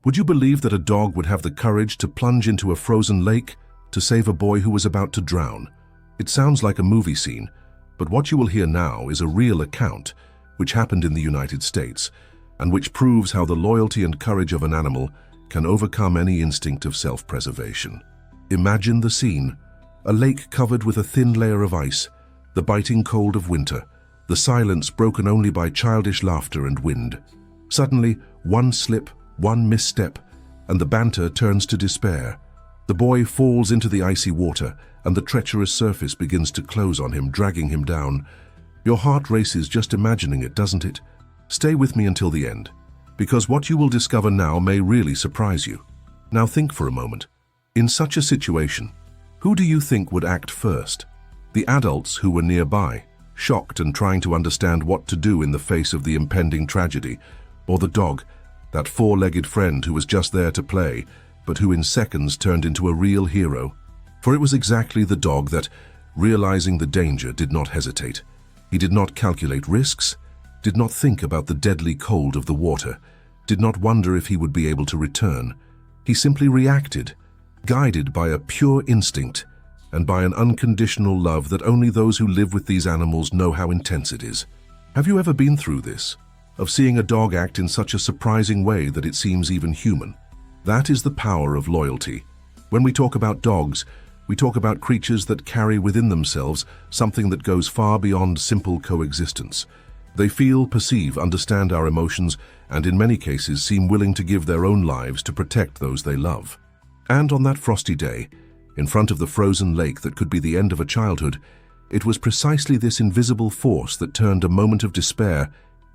Would you believe that a dog would have the courage to plunge into a frozen lake to save a boy who was about to drown? It sounds like a movie scene, but what you will hear now is a real account which happened in the United States and which proves how the loyalty and courage of an animal can overcome any instinct of self-preservation. Imagine the scene: a lake covered with a thin layer of ice, the biting cold of winter, the silence broken only by childish laughter and wind. Suddenly, one slip, one misstep, and the banter turns to despair. The boy falls into the icy water, and the treacherous surface begins to close on him, dragging him down. Your heart races just imagining it, doesn't it? Stay with me until the end, because what you will discover now may really surprise you. Now think for a moment. In such a situation, who do you think would act first? The adults who were nearby, shocked and trying to understand what to do in the face of the impending tragedy, or the dog, that four-legged friend who was just there to play, but who in seconds turned into a real hero? For it was exactly the dog that, realizing the danger, did not hesitate. He did not calculate risks, did not think about the deadly cold of the water, did not wonder if he would be able to return. He simply reacted, guided by a pure instinct and by an unconditional love that only those who live with these animals know how intense it is. Have you ever been through this, of seeing a dog act in such a surprising way that it seems even human? That is the power of loyalty. When we talk about dogs, we talk about creatures that carry within themselves something that goes far beyond simple coexistence. They feel, perceive, understand our emotions, and in many cases seem willing to give their own lives to protect those they love. And on that frosty day, in front of the frozen lake that could be the end of a childhood, it was precisely this invisible force that turned a moment of despair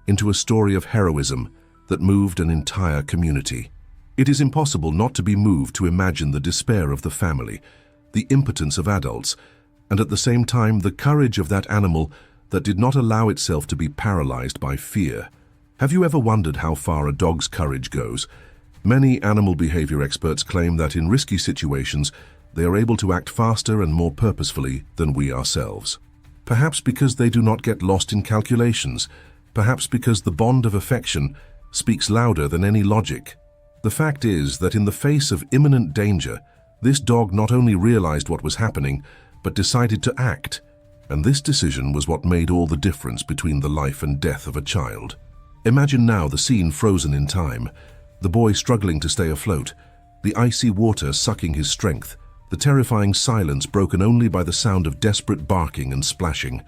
into a story of heroism that moved an entire community. It is impossible not to be moved to imagine the despair of the family, the impotence of adults, and at the same time the courage of that animal that did not allow itself to be paralyzed by fear. Have you ever wondered how far a dog's courage goes? Many animal behavior experts claim that in risky situations, they are able to act faster and more purposefully than we ourselves. Perhaps because they do not get lost in calculations, perhaps because the bond of affection speaks louder than any logic. The fact is that in the face of imminent danger, this dog not only realized what was happening, but decided to act. And this decision was what made all the difference between the life and death of a child. Imagine now the scene frozen in time, the boy struggling to stay afloat, the icy water sucking his strength, the terrifying silence broken only by the sound of desperate barking and splashing.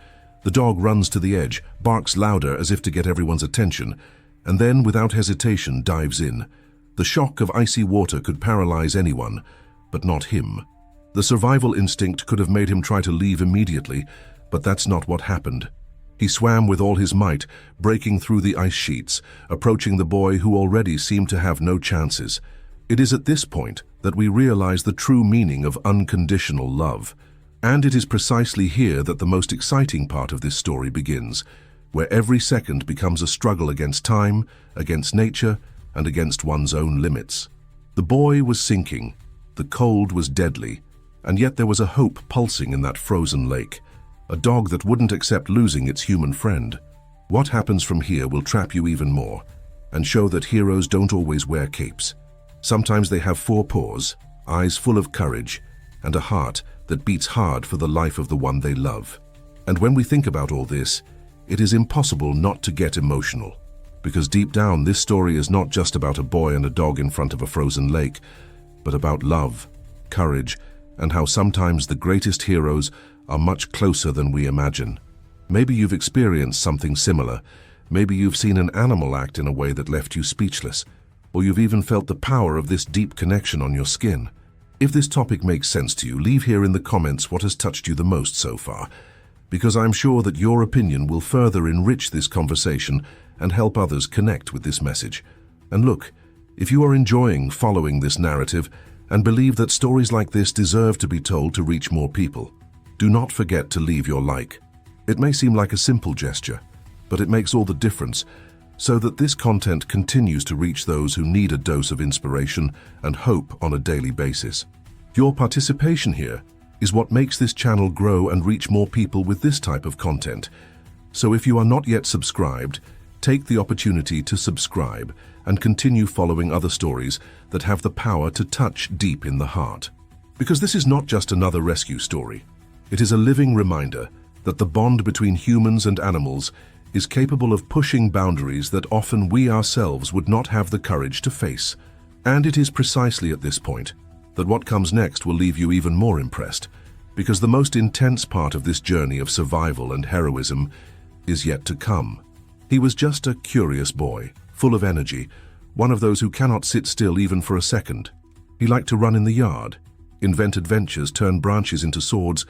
The dog runs to the edge, barks louder as if to get everyone's attention, and then, without hesitation, dives in. The shock of icy water could paralyze anyone, but not him. The survival instinct could have made him try to leave immediately, but that's not what happened. He swam with all his might, breaking through the ice sheets, approaching the boy who already seemed to have no chances. It is at this point that we realize the true meaning of unconditional love. And it is precisely here that the most exciting part of this story begins, where every second becomes a struggle against time, against nature, and against one's own limits. The boy was sinking, the cold was deadly, and yet there was a hope pulsing in that frozen lake, a dog that wouldn't accept losing its human friend. What happens from here will trap you even more, and show that heroes don't always wear capes. Sometimes they have four paws, eyes full of courage, and a heart that beats hard for the life of the one they love. And when we think about all this, it is impossible not to get emotional. Because deep down, this story is not just about a boy and a dog in front of a frozen lake, but about love, courage, and how sometimes the greatest heroes are much closer than we imagine. Maybe you've experienced something similar. Maybe you've seen an animal act in a way that left you speechless, or you've even felt the power of this deep connection on your skin. If this topic makes sense to you, leave here in the comments what has touched you the most so far, because I'm sure that your opinion will further enrich this conversation and help others connect with this message. And look, if you are enjoying following this narrative and believe that stories like this deserve to be told to reach more people, do not forget to leave your like. It may seem like a simple gesture, but it makes all the difference, so that this content continues to reach those who need a dose of inspiration and hope on a daily basis. Your participation here is what makes this channel grow and reach more people with this type of content. So if you are not yet subscribed, take the opportunity to subscribe and continue following other stories that have the power to touch deep in the heart. Because this is not just another rescue story. It is a living reminder that the bond between humans and animals is capable of pushing boundaries that often we ourselves would not have the courage to face. And it is precisely at this point that what comes next will leave you even more impressed, because the most intense part of this journey of survival and heroism is yet to come. He was just a curious boy, full of energy, one of those who cannot sit still even for a second. He liked to run in the yard, invent adventures, turn branches into swords,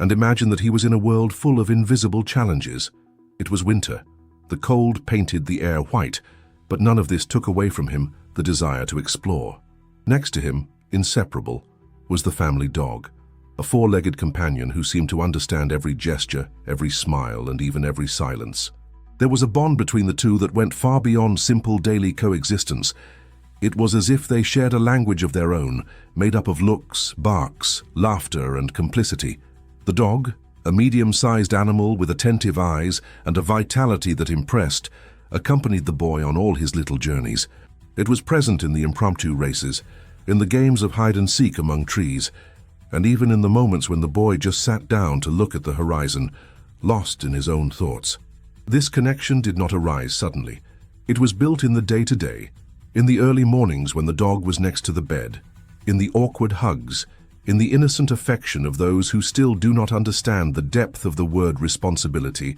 and imagine that he was in a world full of invisible challenges. It was winter. The cold painted the air white, but none of this took away from him the desire to explore. Next to him, inseparable, was the family dog, a four-legged companion who seemed to understand every gesture, every smile, and even every silence. There was a bond between the two that went far beyond simple daily coexistence. It was as if they shared a language of their own, made up of looks, barks, laughter, and complicity. The dog, a medium-sized animal with attentive eyes and a vitality that impressed, accompanied the boy on all his little journeys. It was present in the impromptu races, in the games of hide-and-seek among trees, and even in the moments when the boy just sat down to look at the horizon, lost in his own thoughts. This connection did not arise suddenly. It was built in the day-to-day, in the early mornings when the dog was next to the bed, in the awkward hugs, in the innocent affection of those who still do not understand the depth of the word responsibility,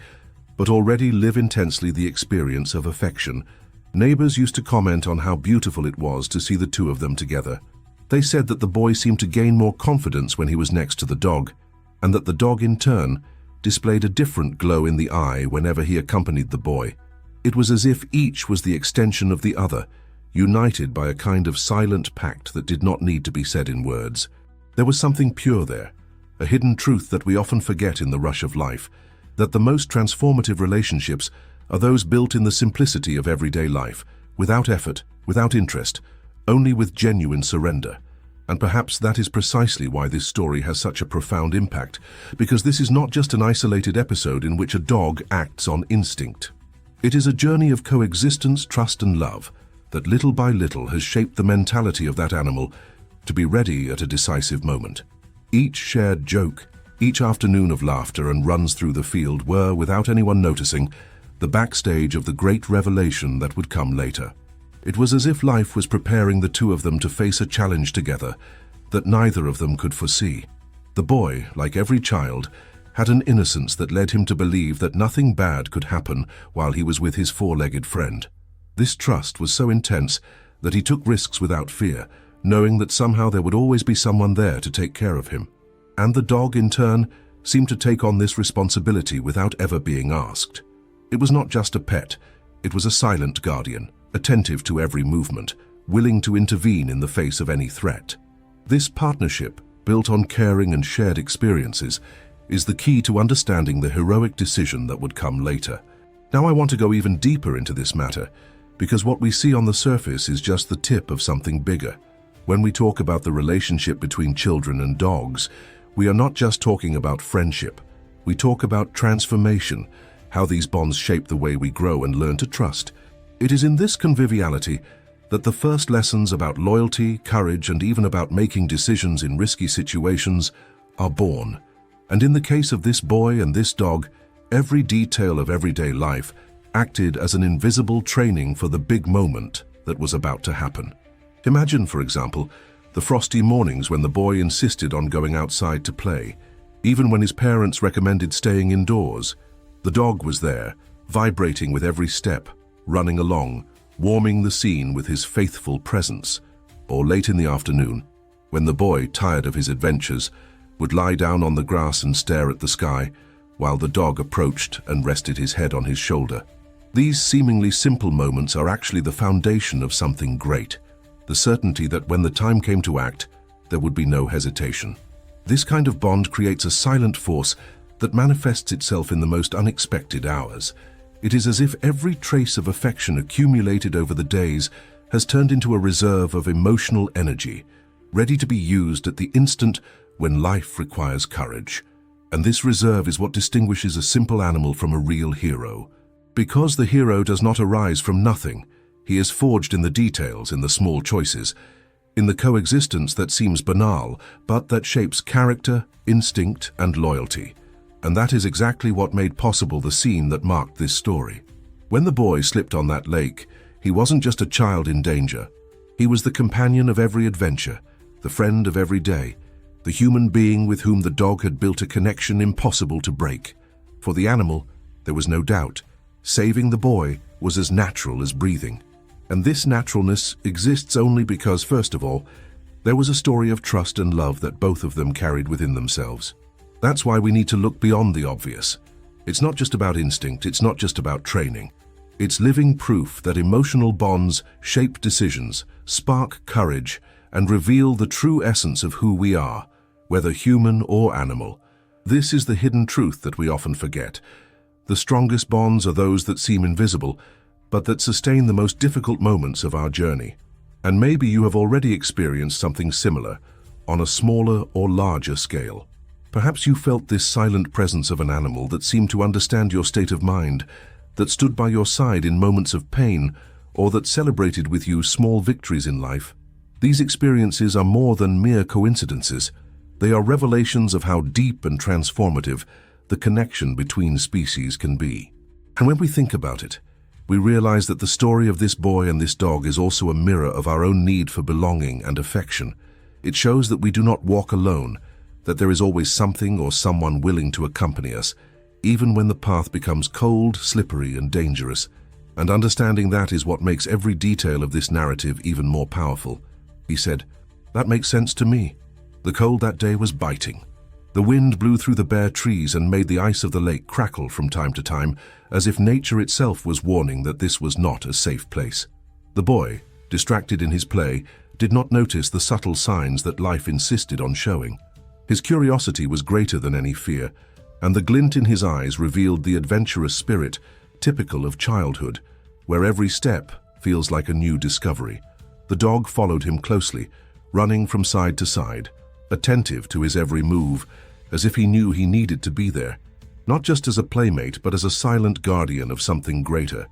but already live intensely the experience of affection. Neighbors used to comment on how beautiful it was to see the two of them together. They said that the boy seemed to gain more confidence when he was next to the dog, and that the dog in turn displayed a different glow in the eye whenever he accompanied the boy. It was as if each was the extension of the other, united by a kind of silent pact that did not need to be said in words. There was something pure there, a hidden truth that we often forget in the rush of life, that the most transformative relationships are those built in the simplicity of everyday life, without effort, without interest, only with genuine surrender. And perhaps that is precisely why this story has such a profound impact, because this is not just an isolated episode in which a dog acts on instinct. It is a journey of coexistence, trust, and love that little by little has shaped the mentality of that animal to be ready at a decisive moment. Each shared joke, each afternoon of laughter and runs through the field were, without anyone noticing, the backstage of the great revelation that would come later. It was as if life was preparing the two of them to face a challenge together that neither of them could foresee. The boy, like every child, had an innocence that led him to believe that nothing bad could happen while he was with his four-legged friend. This trust was so intense that he took risks without fear, knowing that somehow there would always be someone there to take care of him. And the dog, in turn, seemed to take on this responsibility without ever being asked. It was not just a pet, it was a silent guardian, attentive to every movement, willing to intervene in the face of any threat. This partnership, built on caring and shared experiences, is the key to understanding the heroic decision that would come later. Now I want to go even deeper into this matter, because what we see on the surface is just the tip of something bigger. When we talk about the relationship between children and dogs, we are not just talking about friendship. We talk about transformation, how these bonds shape the way we grow and learn to trust. It is in this conviviality that the first lessons about loyalty, courage, and even about making decisions in risky situations are born. And in the case of this boy and this dog, every detail of everyday life acted as an invisible training for the big moment that was about to happen. Imagine, for example, the frosty mornings when the boy insisted on going outside to play, even when his parents recommended staying indoors. The dog was there, vibrating with every step, running along, warming the scene with his faithful presence. Or late in the afternoon, when the boy, tired of his adventures, would lie down on the grass and stare at the sky, while the dog approached and rested his head on his shoulder. These seemingly simple moments are actually the foundation of something great. The certainty that when the time came to act, there would be no hesitation. This kind of bond creates a silent force that manifests itself in the most unexpected hours. It is as if every trace of affection accumulated over the days has turned into a reserve of emotional energy, ready to be used at the instant when life requires courage. And this reserve is what distinguishes a simple animal from a real hero. Because the hero does not arise from nothing, he is forged in the details, in the small choices, in the coexistence that seems banal, but that shapes character, instinct, and loyalty. And that is exactly what made possible the scene that marked this story. When the boy slipped on that lake, he wasn't just a child in danger. He was the companion of every adventure, the friend of every day, the human being with whom the dog had built a connection impossible to break. For the animal, there was no doubt, saving the boy was as natural as breathing. And this naturalness exists only because, first of all, there was a story of trust and love that both of them carried within themselves. That's why we need to look beyond the obvious. It's not just about instinct, it's not just about training. It's living proof that emotional bonds shape decisions, spark courage, and reveal the true essence of who we are, whether human or animal. This is the hidden truth that we often forget. The strongest bonds are those that seem invisible, but that sustain the most difficult moments of our journey. And maybe you have already experienced something similar, on a smaller or larger scale. Perhaps you felt this silent presence of an animal that seemed to understand your state of mind, that stood by your side in moments of pain, or that celebrated with you small victories in life. These experiences are more than mere coincidences. They are revelations of how deep and transformative the connection between species can be. And when we think about it, we realize that the story of this boy and this dog is also a mirror of our own need for belonging and affection. It shows that we do not walk alone, that there is always something or someone willing to accompany us, even when the path becomes cold, slippery, and dangerous. And understanding that is what makes every detail of this narrative even more powerful. He said, "That makes sense to me." The cold that day was biting. The wind blew through the bare trees and made the ice of the lake crackle from time to time, as if nature itself was warning that this was not a safe place. The boy, distracted in his play, did not notice the subtle signs that life insisted on showing. His curiosity was greater than any fear, and the glint in his eyes revealed the adventurous spirit typical of childhood, where every step feels like a new discovery. The dog followed him closely, running from side to side, attentive to his every move, as if he knew he needed to be there, not just as a playmate, but as a silent guardian of something greater.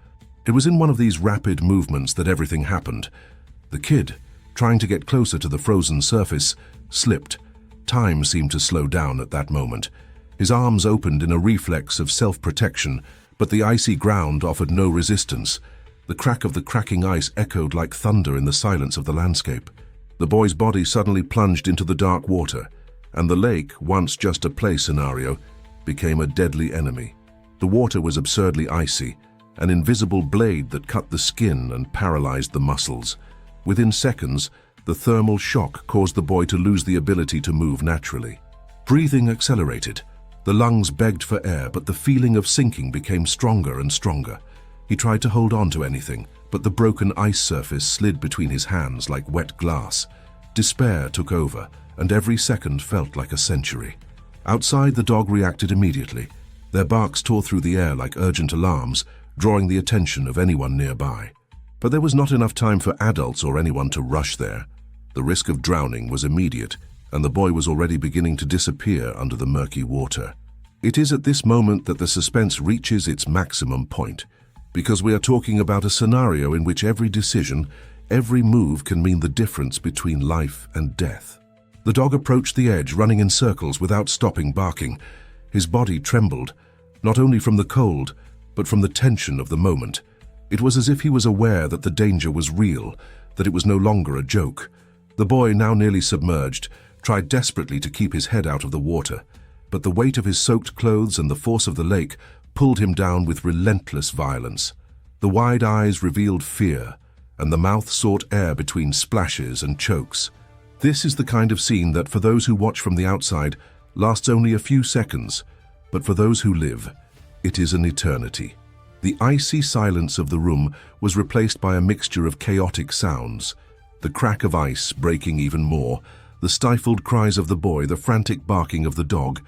It was in one of these rapid movements that everything happened. The kid, trying to get closer to the frozen surface, slipped. Time seemed to slow down at that moment. His arms opened in a reflex of self-protection, but the icy ground offered no resistance. The crack of the cracking ice echoed like thunder in the silence of the landscape. The boy's body suddenly plunged into the dark water, and the lake, once just a play scenario, became a deadly enemy. The water was absurdly icy, an invisible blade that cut the skin and paralyzed the muscles. Within seconds, the thermal shock caused the boy to lose the ability to move naturally. Breathing accelerated. The lungs begged for air, but the feeling of sinking became stronger and stronger. He tried to hold on to anything, but the broken ice surface slid between his hands like wet glass. Despair took over, and every second felt like a century. Outside, the dog reacted immediately. Their barks tore through the air like urgent alarms, drawing the attention of anyone nearby. But there was not enough time for adults or anyone to rush there. The risk of drowning was immediate, and the boy was already beginning to disappear under the murky water. It is at this moment that the suspense reaches its maximum point, because we are talking about a scenario in which every decision, every move can mean the difference between life and death. The dog approached the edge, running in circles without stopping barking. His body trembled, not only from the cold, but from the tension of the moment. It was as if he was aware that the danger was real, that it was no longer a joke. The boy, now nearly submerged, tried desperately to keep his head out of the water, but the weight of his soaked clothes and the force of the lake pulled him down with relentless violence. The wide eyes revealed fear, and the mouth sought air between splashes and chokes. This is the kind of scene that, for those who watch from the outside, lasts only a few seconds, but for those who live, it is an eternity. The icy silence of the room was replaced by a mixture of chaotic sounds, the crack of ice breaking even more, the stifled cries of the boy, the frantic barking of the dog.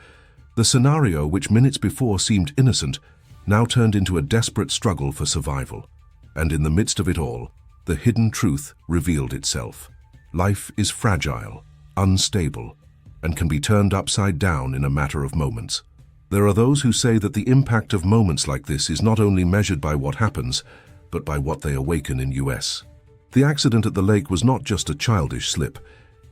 The scenario, which minutes before seemed innocent, now turned into a desperate struggle for survival. And in the midst of it all, the hidden truth revealed itself. Life is fragile, unstable, and can be turned upside down in a matter of moments. There are those who say that the impact of moments like this is not only measured by what happens, but by what they awaken in US. The accident at the lake was not just a childish slip.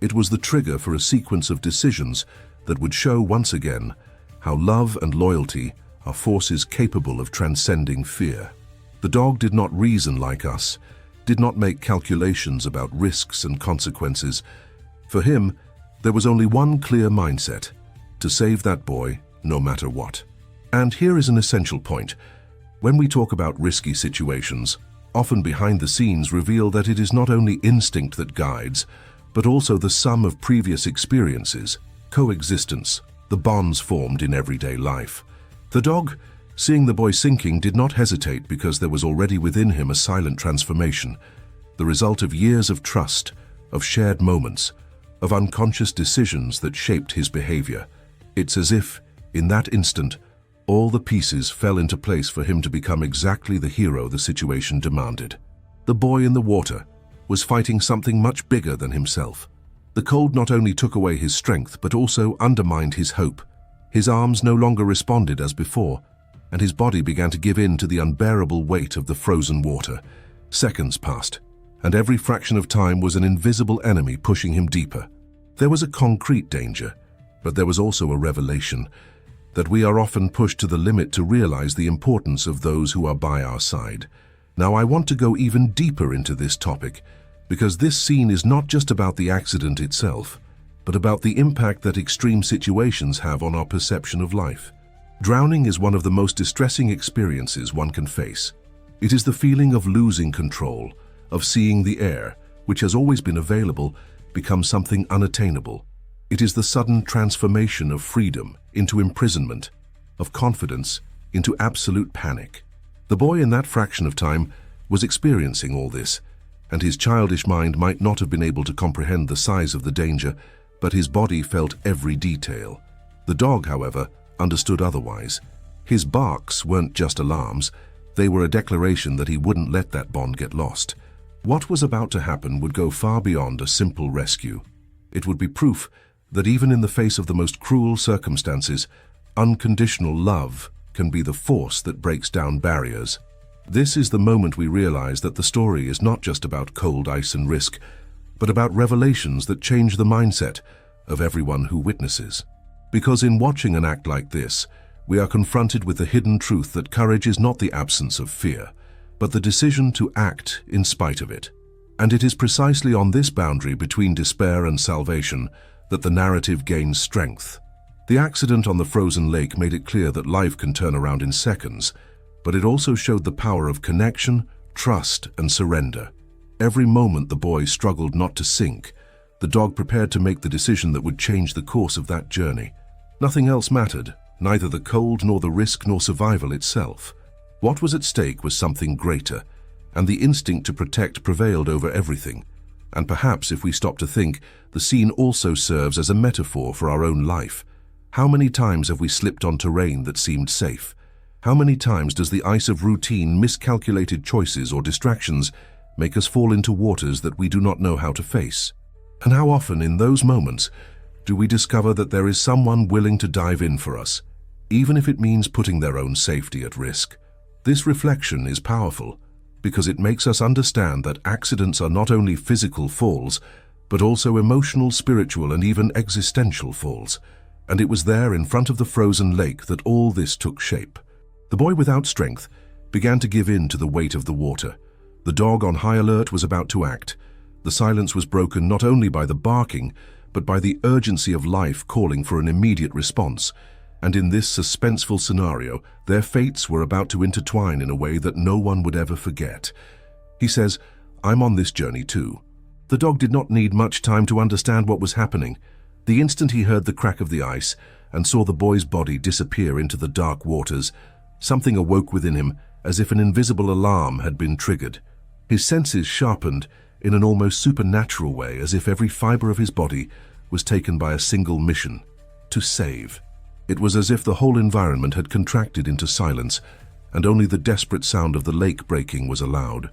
It was the trigger for a sequence of decisions that would show once again how love and loyalty are forces capable of transcending fear. The dog did not reason like us, did not make calculations about risks and consequences. For him, there was only one clear mindset: to save that boy no matter what. And here is an essential point. When we talk about risky situations, often behind the scenes reveal that it is not only instinct that guides, but also the sum of previous experiences, coexistence, the bonds formed in everyday life. The dog, seeing the boy sinking, did not hesitate because there was already within him a silent transformation, the result of years of trust, of shared moments, of unconscious decisions that shaped his behavior. It's as if, in that instant, all the pieces fell into place for him to become exactly the hero the situation demanded. The boy in the water was fighting something much bigger than himself. The cold not only took away his strength, but also undermined his hope. His arms no longer responded as before, and his body began to give in to the unbearable weight of the frozen water. Seconds passed, and every fraction of time was an invisible enemy pushing him deeper. There was a concrete danger, but there was also a revelation that we are often pushed to the limit to realize the importance of those who are by our side. Now, I want to go even deeper into this topic, because this scene is not just about the accident itself, but about the impact that extreme situations have on our perception of life. Drowning is one of the most distressing experiences one can face. It is the feeling of losing control, of seeing the air, which has always been available, become something unattainable. It is the sudden transformation of freedom into imprisonment, of confidence into absolute panic. The boy in that fraction of time was experiencing all this, and his childish mind might not have been able to comprehend the size of the danger, but his body felt every detail. The dog, however, understood otherwise. His barks weren't just alarms, they were a declaration that he wouldn't let that bond get lost. What was about to happen would go far beyond a simple rescue. It would be proof that even in the face of the most cruel circumstances, unconditional love can be the force that breaks down barriers. This is the moment we realize that the story is not just about cold ice and risk, but about revelations that change the mindset of everyone who witnesses. Because in watching an act like this, we are confronted with the hidden truth that courage is not the absence of fear, but the decision to act in spite of it. And it is precisely on this boundary between despair and salvation that the narrative gains strength. The accident on the frozen lake made it clear that life can turn around in seconds, but it also showed the power of connection, trust, and surrender. Every moment the boy struggled not to sink, the dog prepared to make the decision that would change the course of that journey. Nothing else mattered, neither the cold nor the risk nor survival itself. What was at stake was something greater, and the instinct to protect prevailed over everything. And perhaps, if we stop to think, the scene also serves as a metaphor for our own life. How many times have we slipped on terrain that seemed safe? How many times does the ice of routine, miscalculated choices, or distractions make us fall into waters that we do not know how to face? And how often in those moments do we discover that there is someone willing to dive in for us, even if it means putting their own safety at risk? This reflection is powerful, because it makes us understand that accidents are not only physical falls, but also emotional, spiritual, and even existential falls. And it was there in front of the frozen lake that all this took shape. The boy without strength began to give in to the weight of the water. The dog on high alert was about to act. The silence was broken not only by the barking, but by the urgency of life calling for an immediate response. And in this suspenseful scenario, their fates were about to intertwine in a way that no one would ever forget. He says, "I'm on this journey too." The dog did not need much time to understand what was happening. The instant he heard the crack of the ice and saw the boy's body disappear into the dark waters, something awoke within him as if an invisible alarm had been triggered. His senses sharpened in an almost supernatural way, as if every fiber of his body was taken by a single mission: to save. It was as if the whole environment had contracted into silence, and only the desperate sound of the lake breaking was allowed.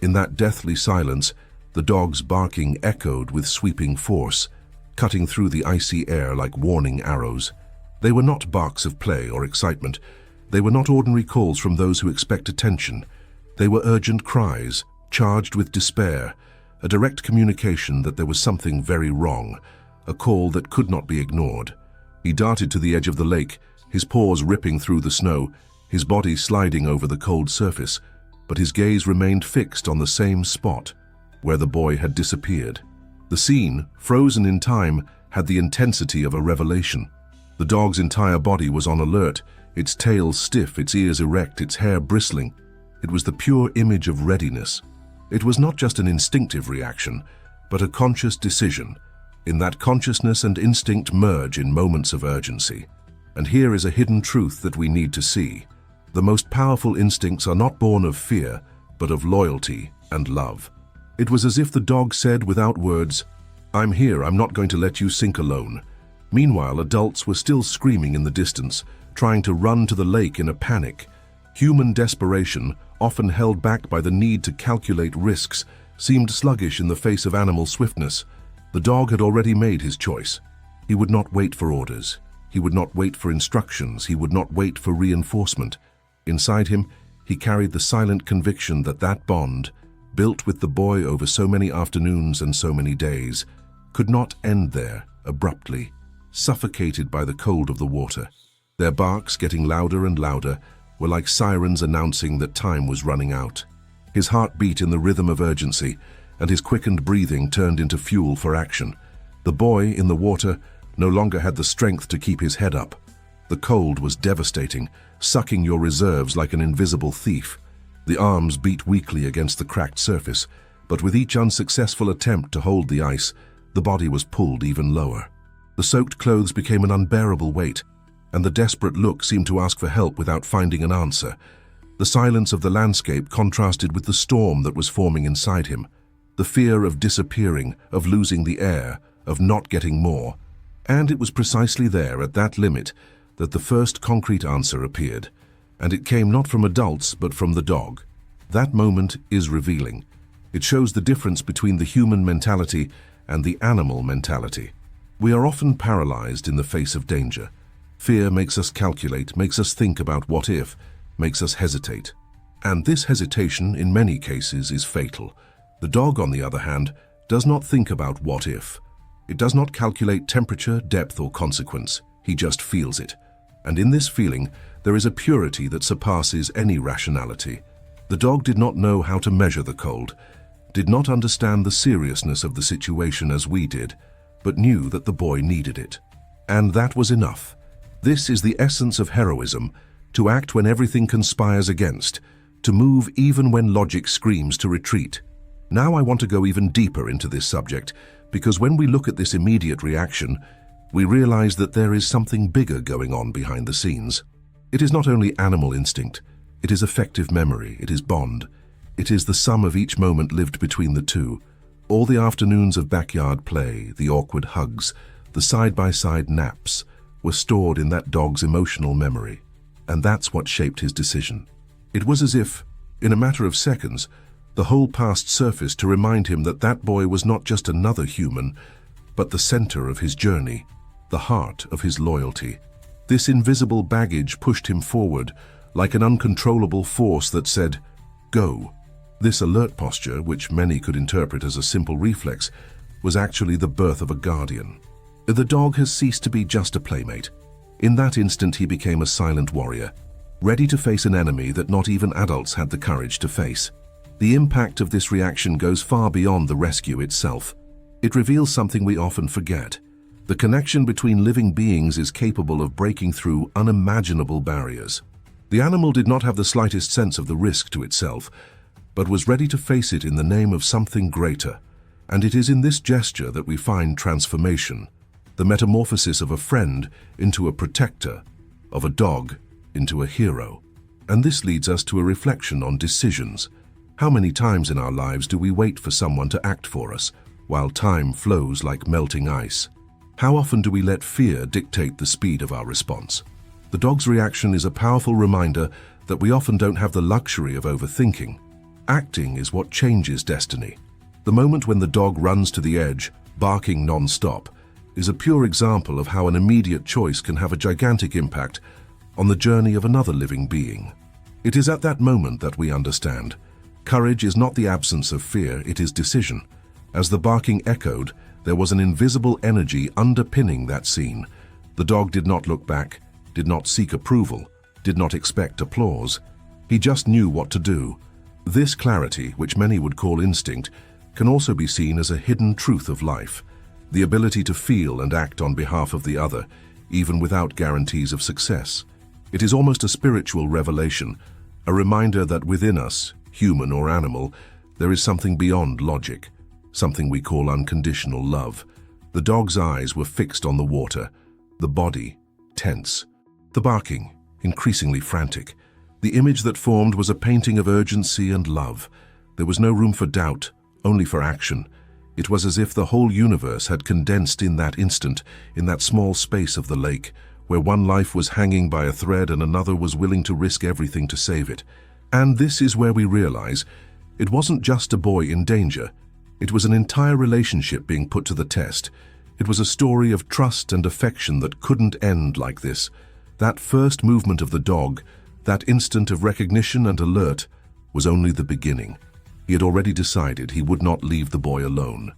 In that deathly silence, the dog's barking echoed with sweeping force, cutting through the icy air like warning arrows. They were not barks of play or excitement. They were not ordinary calls from those who expect attention. They were urgent cries, charged with despair, a direct communication that there was something very wrong, a call that could not be ignored. He darted to the edge of the lake, his paws ripping through the snow, his body sliding over the cold surface, but his gaze remained fixed on the same spot, where the boy had disappeared. The scene, frozen in time, had the intensity of a revelation. The dog's entire body was on alert, its tail stiff, its ears erect, its hair bristling. It was the pure image of readiness. It was not just an instinctive reaction, but a conscious decision. In that consciousness and instinct merge in moments of urgency. And here is a hidden truth that we need to see. The most powerful instincts are not born of fear, but of loyalty and love. It was as if the dog said without words, "I'm here, I'm not going to let you sink alone." Meanwhile, adults were still screaming in the distance, trying to run to the lake in a panic. Human desperation, often held back by the need to calculate risks, seemed sluggish in the face of animal swiftness. The dog had already made his choice. He would not wait for orders. He would not wait for instructions. He would not wait for reinforcement. Inside him, he carried the silent conviction that that bond, built with the boy over so many afternoons and so many days, could not end there, abruptly, suffocated by the cold of the water. Their barks, getting louder and louder, were like sirens announcing that time was running out. His heart beat in the rhythm of urgency, and his quickened breathing turned into fuel for action. The boy, in the water, no longer had the strength to keep his head up. The cold was devastating, sucking your reserves like an invisible thief. The arms beat weakly against the cracked surface, but with each unsuccessful attempt to hold the ice, the body was pulled even lower. The soaked clothes became an unbearable weight, and the desperate look seemed to ask for help without finding an answer. The silence of the landscape contrasted with the storm that was forming inside him. The fear of disappearing, of losing the air, of not getting more. And it was precisely there, at that limit, that the first concrete answer appeared. And it came not from adults, but from the dog. That moment is revealing. It shows the difference between the human mentality and the animal mentality. We are often paralyzed in the face of danger. Fear makes us calculate, makes us think about what if, makes us hesitate. And this hesitation, in many cases, is fatal. The dog, on the other hand, does not think about what if. It does not calculate temperature, depth, or consequence. He just feels it. And in this feeling, there is a purity that surpasses any rationality. The dog did not know how to measure the cold, did not understand the seriousness of the situation as we did, but knew that the boy needed it. And that was enough. This is the essence of heroism, to act when everything conspires against, to move even when logic screams to retreat. Now I want to go even deeper into this subject, because when we look at this immediate reaction, we realize that there is something bigger going on behind the scenes. It is not only animal instinct, it is affective memory, it is bond. It is the sum of each moment lived between the two. All the afternoons of backyard play, the awkward hugs, the side-by-side naps, were stored in that dog's emotional memory. And that's what shaped his decision. It was as if, in a matter of seconds, the whole past surfaced to remind him that that boy was not just another human, but the center of his journey, the heart of his loyalty. This invisible baggage pushed him forward, like an uncontrollable force that said, "Go." This alert posture, which many could interpret as a simple reflex, was actually the birth of a guardian. The dog has ceased to be just a playmate. In that instant he became a silent warrior, ready to face an enemy that not even adults had the courage to face. The impact of this reaction goes far beyond the rescue itself. It reveals something we often forget. The connection between living beings is capable of breaking through unimaginable barriers. The animal did not have the slightest sense of the risk to itself, but was ready to face it in the name of something greater. And it is in this gesture that we find transformation, the metamorphosis of a friend into a protector, of a dog into a hero. And this leads us to a reflection on decisions. How many times in our lives do we wait for someone to act for us, while time flows like melting ice? How often do we let fear dictate the speed of our response? The dog's reaction is a powerful reminder that we often don't have the luxury of overthinking. Acting is what changes destiny. The moment when the dog runs to the edge, barking non-stop, is a pure example of how an immediate choice can have a gigantic impact on the journey of another living being. It is at that moment that we understand. Courage is not the absence of fear, it is decision. As the barking echoed, there was an invisible energy underpinning that scene. The dog did not look back, did not seek approval, did not expect applause. He just knew what to do. This clarity, which many would call instinct, can also be seen as a hidden truth of life, the ability to feel and act on behalf of the other, even without guarantees of success. It is almost a spiritual revelation, a reminder that within us, human or animal, there is something beyond logic, something we call unconditional love. The dog's eyes were fixed on the water, the body tense, the barking increasingly frantic. The image that formed was a painting of urgency and love. There was no room for doubt, only for action. It was as if the whole universe had condensed in that instant, in that small space of the lake, where one life was hanging by a thread and another was willing to risk everything to save it. And this is where we realize it wasn't just a boy in danger. It was an entire relationship being put to the test. It was a story of trust and affection that couldn't end like this. That first movement of the dog, that instant of recognition and alert, was only the beginning. He had already decided he would not leave the boy alone.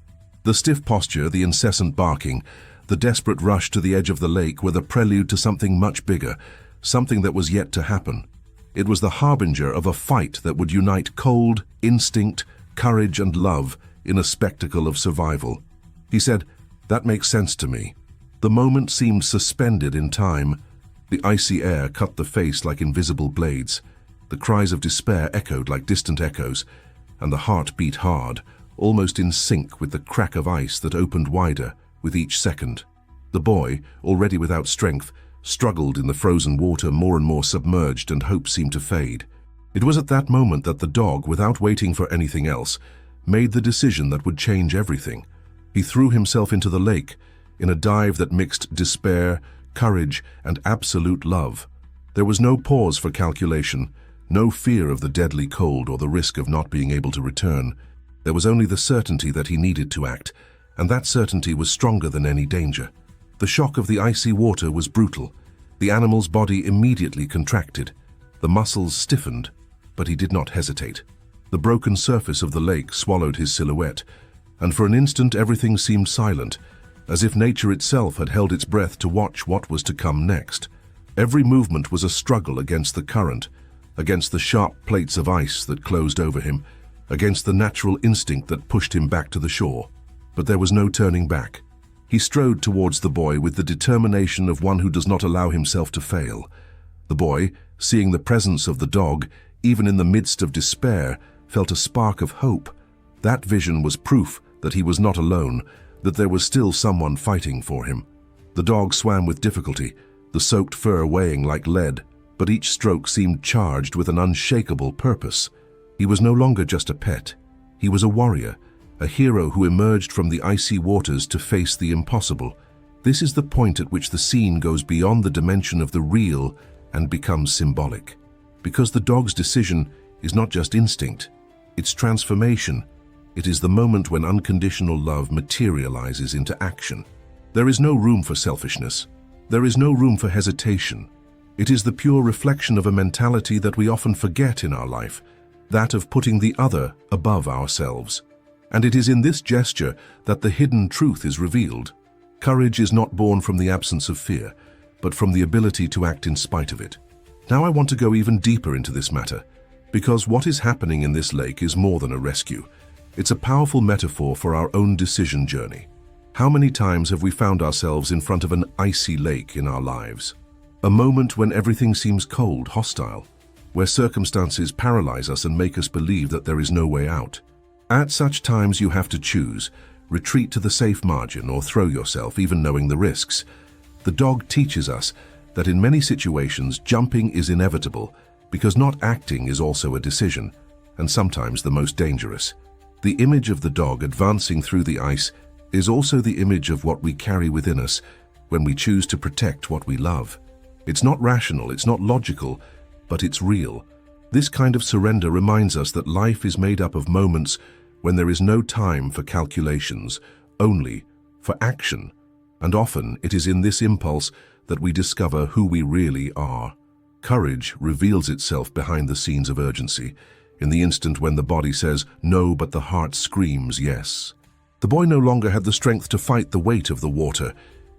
The stiff posture, the incessant barking, the desperate rush to the edge of the lake were the prelude to something much bigger, something that was yet to happen. It was the harbinger of a fight that would unite cold, instinct, courage, and love in a spectacle of survival. He said, "That makes sense to me." The moment seemed suspended in time. The icy air cut the face like invisible blades. The cries of despair echoed like distant echoes, and the heart beat hard, almost in sync with the crack of ice that opened wider with each second. The boy, already without strength, struggled in the frozen water, more and more submerged, and hope seemed to fade. It was at that moment that the dog, without waiting for anything else, made the decision that would change everything. He threw himself into the lake, in a dive that mixed despair, courage, and absolute love. There was no pause for calculation, no fear of the deadly cold or the risk of not being able to return. There was only the certainty that he needed to act, and that certainty was stronger than any danger. The shock of the icy water was brutal. The animal's body immediately contracted. The muscles stiffened, but he did not hesitate. The broken surface of the lake swallowed his silhouette, and for an instant everything seemed silent, as if nature itself had held its breath to watch what was to come next. Every movement was a struggle against the current, against the sharp plates of ice that closed over him, against the natural instinct that pushed him back to the shore. But there was no turning back. He strode towards the boy with the determination of one who does not allow himself to fail. The boy, seeing the presence of the dog, even in the midst of despair, felt a spark of hope. That vision was proof that he was not alone, that there was still someone fighting for him. The dog swam with difficulty, the soaked fur weighing like lead, but each stroke seemed charged with an unshakable purpose. He was no longer just a pet. He was a warrior, a hero who emerged from the icy waters to face the impossible. This is the point at which the scene goes beyond the dimension of the real and becomes symbolic. Because the dog's decision is not just instinct, it's transformation. It is the moment when unconditional love materializes into action. There is no room for selfishness. There is no room for hesitation. It is the pure reflection of a mentality that we often forget in our life, that of putting the other above ourselves. And it is in this gesture that the hidden truth is revealed. Courage is not born from the absence of fear, but from the ability to act in spite of it. Now I want to go even deeper into this matter, because what is happening in this lake is more than a rescue. It's a powerful metaphor for our own decision journey. How many times have we found ourselves in front of an icy lake in our lives? A moment when everything seems cold, hostile, where circumstances paralyze us and make us believe that there is no way out. At such times you have to choose, retreat to the safe margin or throw yourself, even knowing the risks. The dog teaches us that in many situations jumping is inevitable, because not acting is also a decision, and sometimes the most dangerous. The image of the dog advancing through the ice is also the image of what we carry within us when we choose to protect what we love. It's not rational, it's not logical, but it's real. This kind of surrender reminds us that life is made up of moments when there is no time for calculations, only for action. And often it is in this impulse that we discover who we really are. Courage reveals itself behind the scenes of urgency, in the instant when the body says no but the heart screams yes. The boy no longer had the strength to fight the weight of the water.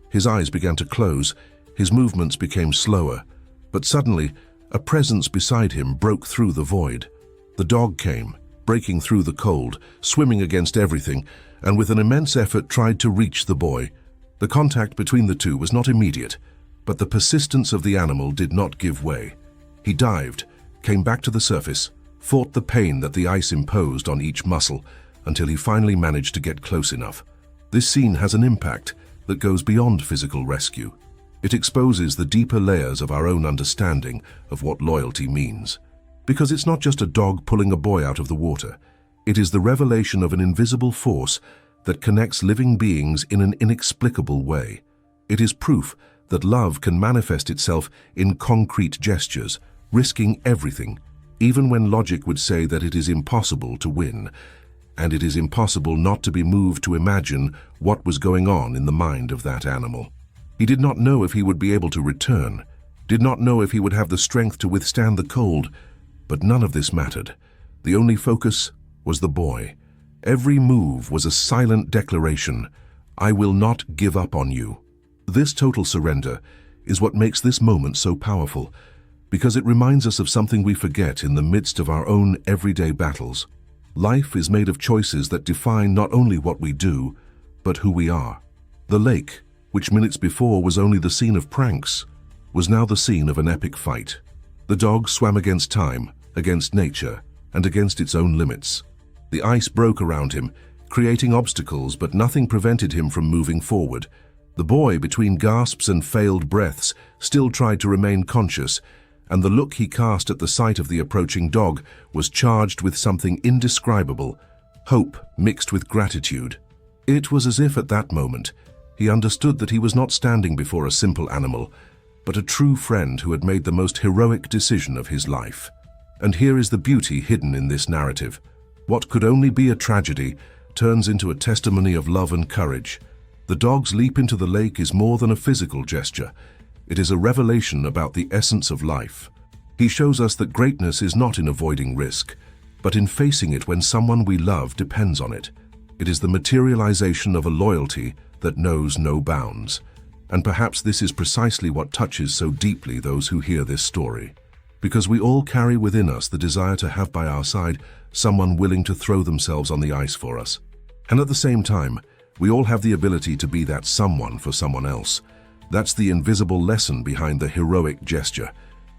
His eyes began to close, his movements became slower, but suddenly a presence beside him broke through the void. The dog came, breaking through the cold, swimming against everything, and with an immense effort tried to reach the boy. The contact between the two was not immediate, but the persistence of the animal did not give way. He dived, came back to the surface, fought the pain that the ice imposed on each muscle, until he finally managed to get close enough. This scene has an impact that goes beyond physical rescue. It exposes the deeper layers of our own understanding of what loyalty means. Because it's not just a dog pulling a boy out of the water. It is the revelation of an invisible force that connects living beings in an inexplicable way. It is proof that love can manifest itself in concrete gestures, risking everything, even when logic would say that it is impossible to win, and it is impossible not to be moved to imagine what was going on in the mind of that animal. He did not know if he would be able to return, did not know if he would have the strength to withstand the cold, but none of this mattered. The only focus was the boy. Every move was a silent declaration, "I will not give up on you." This total surrender is what makes this moment so powerful, because it reminds us of something we forget in the midst of our own everyday battles. Life is made of choices that define not only what we do, but who we are. The lake, which minutes before was only the scene of pranks, was now the scene of an epic fight. The dog swam against time, against nature, and against its own limits. The ice broke around him, creating obstacles, but nothing prevented him from moving forward. The boy, between gasps and failed breaths, still tried to remain conscious, and the look he cast at the sight of the approaching dog was charged with something indescribable, hope mixed with gratitude. It was as if at that moment he understood that he was not standing before a simple animal, but a true friend who had made the most heroic decision of his life. And here is the beauty hidden in this narrative. What could only be a tragedy turns into a testimony of love and courage. The dog's leap into the lake is more than a physical gesture. It is a revelation about the essence of life. He shows us that greatness is not in avoiding risk, but in facing it when someone we love depends on it. It is the materialization of a loyalty that knows no bounds. And perhaps this is precisely what touches so deeply those who hear this story. Because we all carry within us the desire to have by our side someone willing to throw themselves on the ice for us. And at the same time, we all have the ability to be that someone for someone else. That's the invisible lesson behind the heroic gesture.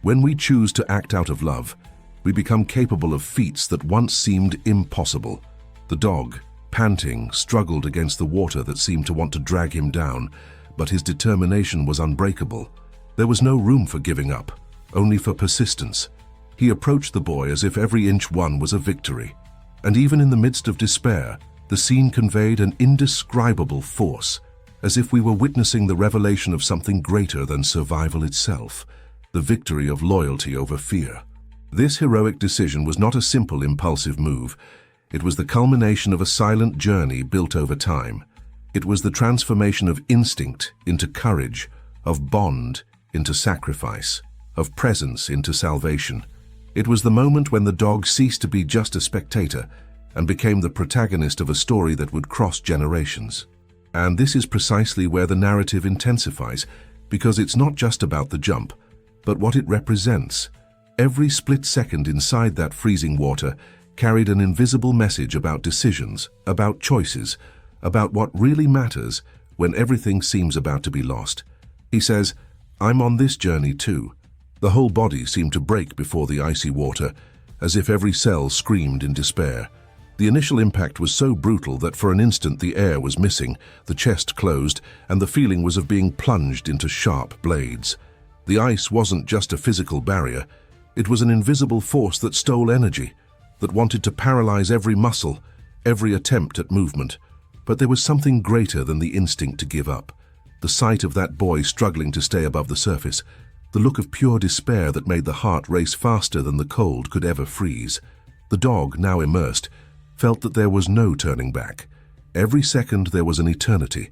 When we choose to act out of love, we become capable of feats that once seemed impossible. The dog, panting, struggled against the water that seemed to want to drag him down, but his determination was unbreakable. There was no room for giving up, only for persistence. He approached the boy as if every inch won was a victory. And even in the midst of despair, the scene conveyed an indescribable force, as if we were witnessing the revelation of something greater than survival itself, the victory of loyalty over fear. This heroic decision was not a simple impulsive move. It was the culmination of a silent journey built over time. It was the transformation of instinct into courage, of bond into sacrifice, of presence into salvation. It was the moment when the dog ceased to be just a spectator and became the protagonist of a story that would cross generations. And this is precisely where the narrative intensifies, because it's not just about the jump, but what it represents. Every split second inside that freezing water carried an invisible message about decisions, about choices, about what really matters when everything seems about to be lost. He says, "I'm on this journey too." The whole body seemed to break before the icy water, as if every cell screamed in despair. The initial impact was so brutal that for an instant the air was missing, the chest closed, and the feeling was of being plunged into sharp blades. The ice wasn't just a physical barrier, it was an invisible force that stole energy, that wanted to paralyze every muscle, every attempt at movement. But there was something greater than the instinct to give up. The sight of that boy struggling to stay above the surface, the look of pure despair that made the heart race faster than the cold could ever freeze. The dog, now immersed, felt that there was no turning back. Every second there was an eternity,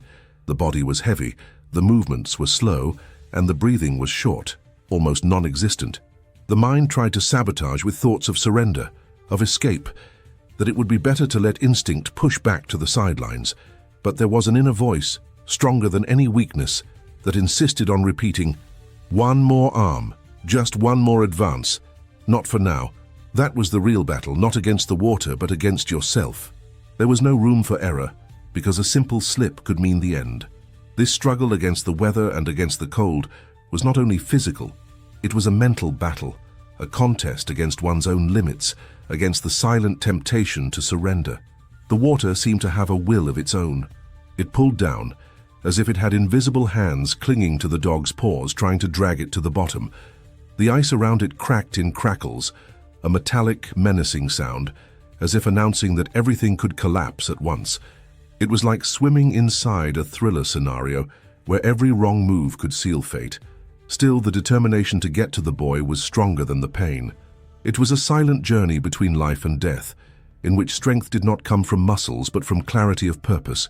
The body was heavy, the movements were slow, and the breathing was short, almost non-existent. The mind tried to sabotage with thoughts of surrender, of escape, that it would be better to let instinct push back to the sidelines. But there was an inner voice, stronger than any weakness, that insisted on repeating, "One more arm, just one more advance. Not for now." That was the real battle, not against the water, but against yourself. There was no room for error, because a simple slip could mean the end. This struggle against the weather and against the cold was not only physical, it was a mental battle, a contest against one's own limits, against the silent temptation to surrender. The water seemed to have a will of its own. It pulled down, as if it had invisible hands clinging to the dog's paws, trying to drag it to the bottom. The ice around it cracked in crackles, a metallic, menacing sound, as if announcing that everything could collapse at once. It was like swimming inside a thriller scenario where every wrong move could seal fate. Still, the determination to get to the boy was stronger than the pain. It was a silent journey between life and death, in which strength did not come from muscles but from clarity of purpose.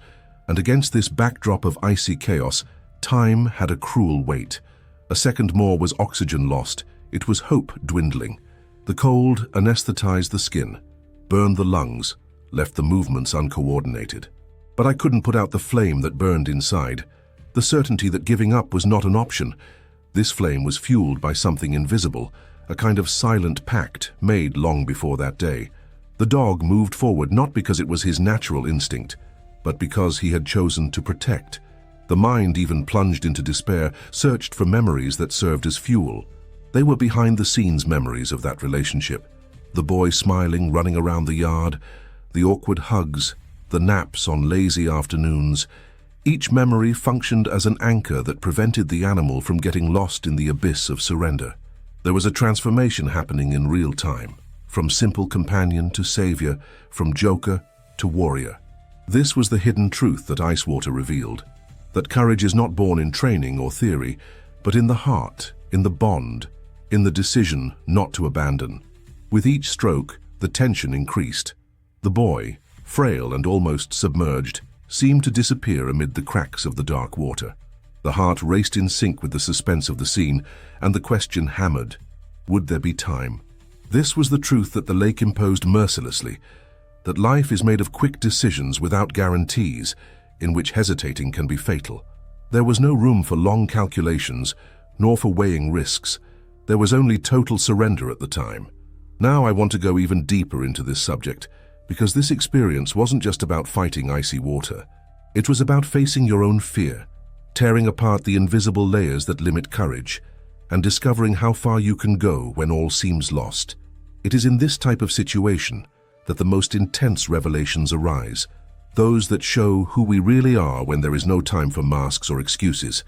And against this backdrop of icy chaos, time had a cruel weight. A second more was oxygen lost. It was hope dwindling. The cold anesthetized the skin, burned the lungs, left the movements uncoordinated. But I couldn't put out the flame that burned inside, the certainty that giving up was not an option. This flame was fueled by something invisible, a kind of silent pact made long before that day. The dog moved forward not because it was his natural instinct, but because he had chosen to protect. The mind even plunged into despair, searched for memories that served as fuel. They were behind-the-scenes memories of that relationship. The boy smiling, running around the yard, the awkward hugs, the naps on lazy afternoons. Each memory functioned as an anchor that prevented the animal from getting lost in the abyss of surrender. There was a transformation happening in real time, from simple companion to savior, from joker to warrior. This was the hidden truth that ice water revealed, that courage is not born in training or theory, but in the heart, in the bond, in the decision not to abandon. With each stroke, the tension increased. The boy, frail and almost submerged, seemed to disappear amid the cracks of the dark water. The heart raced in sync with the suspense of the scene, and the question hammered, would there be time? This was the truth that the lake imposed mercilessly, that life is made of quick decisions without guarantees, in which hesitating can be fatal. There was no room for long calculations, nor for weighing risks. There was only total surrender at the time. Now I want to go even deeper into this subject, because this experience wasn't just about fighting icy water. It was about facing your own fear, tearing apart the invisible layers that limit courage, and discovering how far you can go when all seems lost. It is in this type of situation that the most intense revelations arise, those that show who we really are when there is no time for masks or excuses.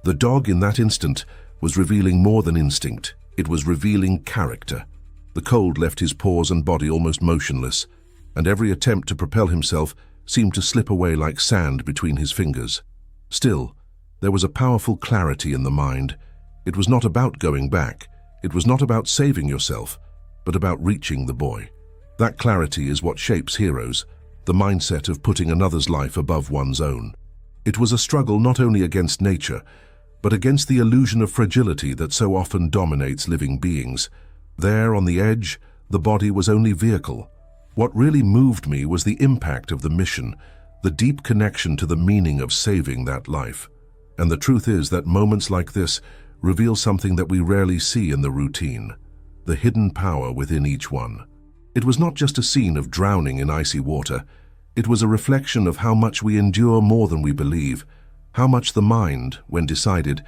The dog in that instant was revealing more than instinct. It was revealing character. The cold left his paws and body almost motionless, and every attempt to propel himself seemed to slip away like sand between his fingers. Still, there was a powerful clarity in the mind. It was not about going back. It was not about saving yourself, but about reaching the boy. That clarity is what shapes heroes, the mindset of putting another's life above one's own. It was a struggle not only against nature, but against the illusion of fragility that so often dominates living beings. There, on the edge, the body was only vehicle. What really moved me was the impact of the mission, the deep connection to the meaning of saving that life. And the truth is that moments like this reveal something that we rarely see in the routine, the hidden power within each one. It was not just a scene of drowning in icy water. It was a reflection of how much we endure more than we believe, how much the mind, when decided,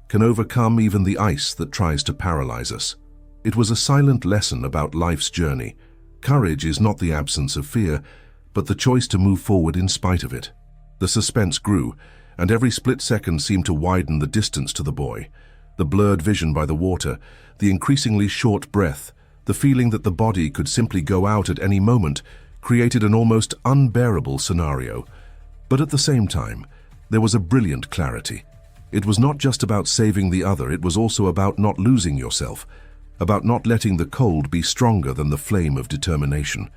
can overcome even the ice that tries to paralyze us. It was a silent lesson about life's journey. Courage is not the absence of fear, but the choice to move forward in spite of it. The suspense grew, and every split second seemed to widen the distance to the boy. The blurred vision by the water, the increasingly short breath, the feeling that the body could simply go out at any moment, created an almost unbearable scenario. But at the same time, there was a brilliant clarity. It was not just about saving the other, it was also about not losing yourself, about not letting the cold be stronger than the flame of determination.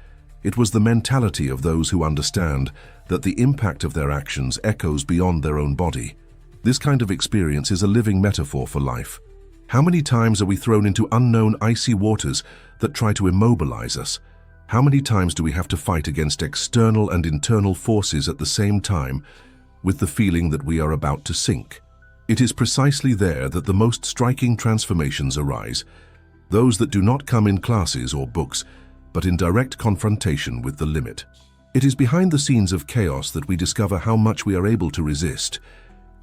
It was the mentality of those who understand that the impact of their actions echoes beyond their own body. This kind of experience is a living metaphor for life. How many times are we thrown into unknown icy waters that try to immobilize us? How many times do we have to fight against external and internal forces at the same time, with the feeling that we are about to sink? It is precisely there that the most striking transformations arise, those that do not come in classes or books, but in direct confrontation with the limit. It is behind the scenes of chaos that we discover how much we are able to resist,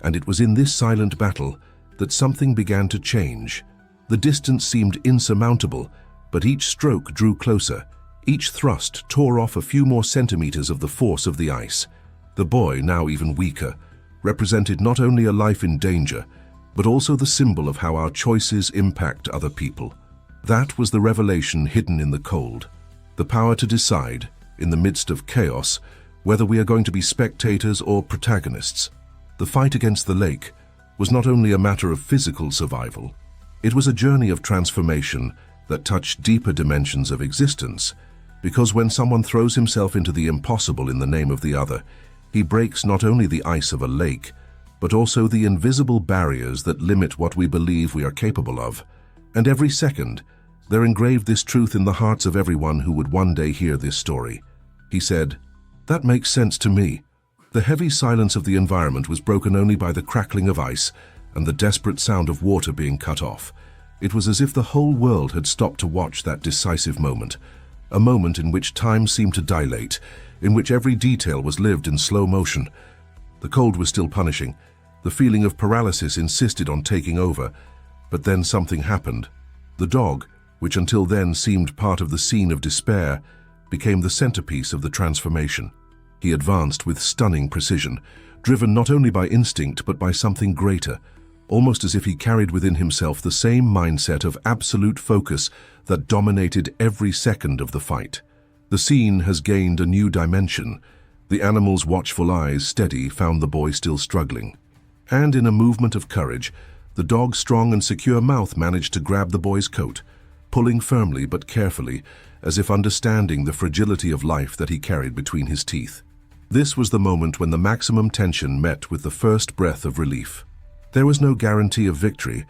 and it was in this silent battle that something began to change. The distance seemed insurmountable, but each stroke drew closer. Each thrust tore off a few more centimeters of the force of the ice. The boy, now even weaker, represented not only a life in danger, but also the symbol of how our choices impact other people. That was the revelation hidden in the cold. The power to decide, in the midst of chaos, whether we are going to be spectators or protagonists. The fight against the lake was not only a matter of physical survival, it was a journey of transformation that touched deeper dimensions of existence, because when someone throws himself into the impossible in the name of the other, he breaks not only the ice of a lake, but also the invisible barriers that limit what we believe we are capable of. And every second, there engraved this truth in the hearts of everyone who would one day hear this story. He said, "That makes sense to me." The heavy silence of the environment was broken only by the crackling of ice and the desperate sound of water being cut off. It was as if the whole world had stopped to watch that decisive moment, a moment in which time seemed to dilate, in which every detail was lived in slow motion. The cold was still punishing. The feeling of paralysis insisted on taking over. But then something happened. The dog, which until then seemed part of the scene of despair, became the centerpiece of the transformation. He advanced with stunning precision, driven not only by instinct but by something greater, almost as if he carried within himself the same mindset of absolute focus that dominated every second of the fight. The scene has gained a new dimension. The animal's watchful eyes, steady, found the boy still struggling. And in a movement of courage, the dog's strong and secure mouth managed to grab the boy's coat, pulling firmly but carefully, as if understanding the fragility of life that he carried between his teeth. This was the moment when the maximum tension met with the first breath of relief. There was no guarantee of victory,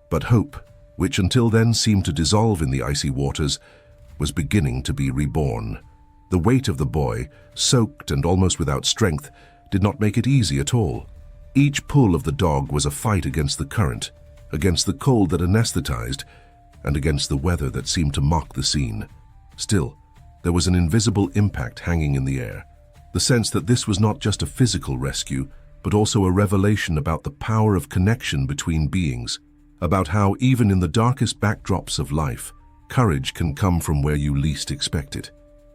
but hope, which until then seemed to dissolve in the icy waters, was beginning to be reborn. The weight of the boy, soaked and almost without strength, did not make it easy at all. Each pull of the dog was a fight against the current, against the cold that anesthetized, and against the weather that seemed to mock the scene. Still, there was an invisible impact hanging in the air. The sense that this was not just a physical rescue, but also a revelation about the power of connection between beings, about how even in the darkest backdrops of life, courage can come from where you least expect it.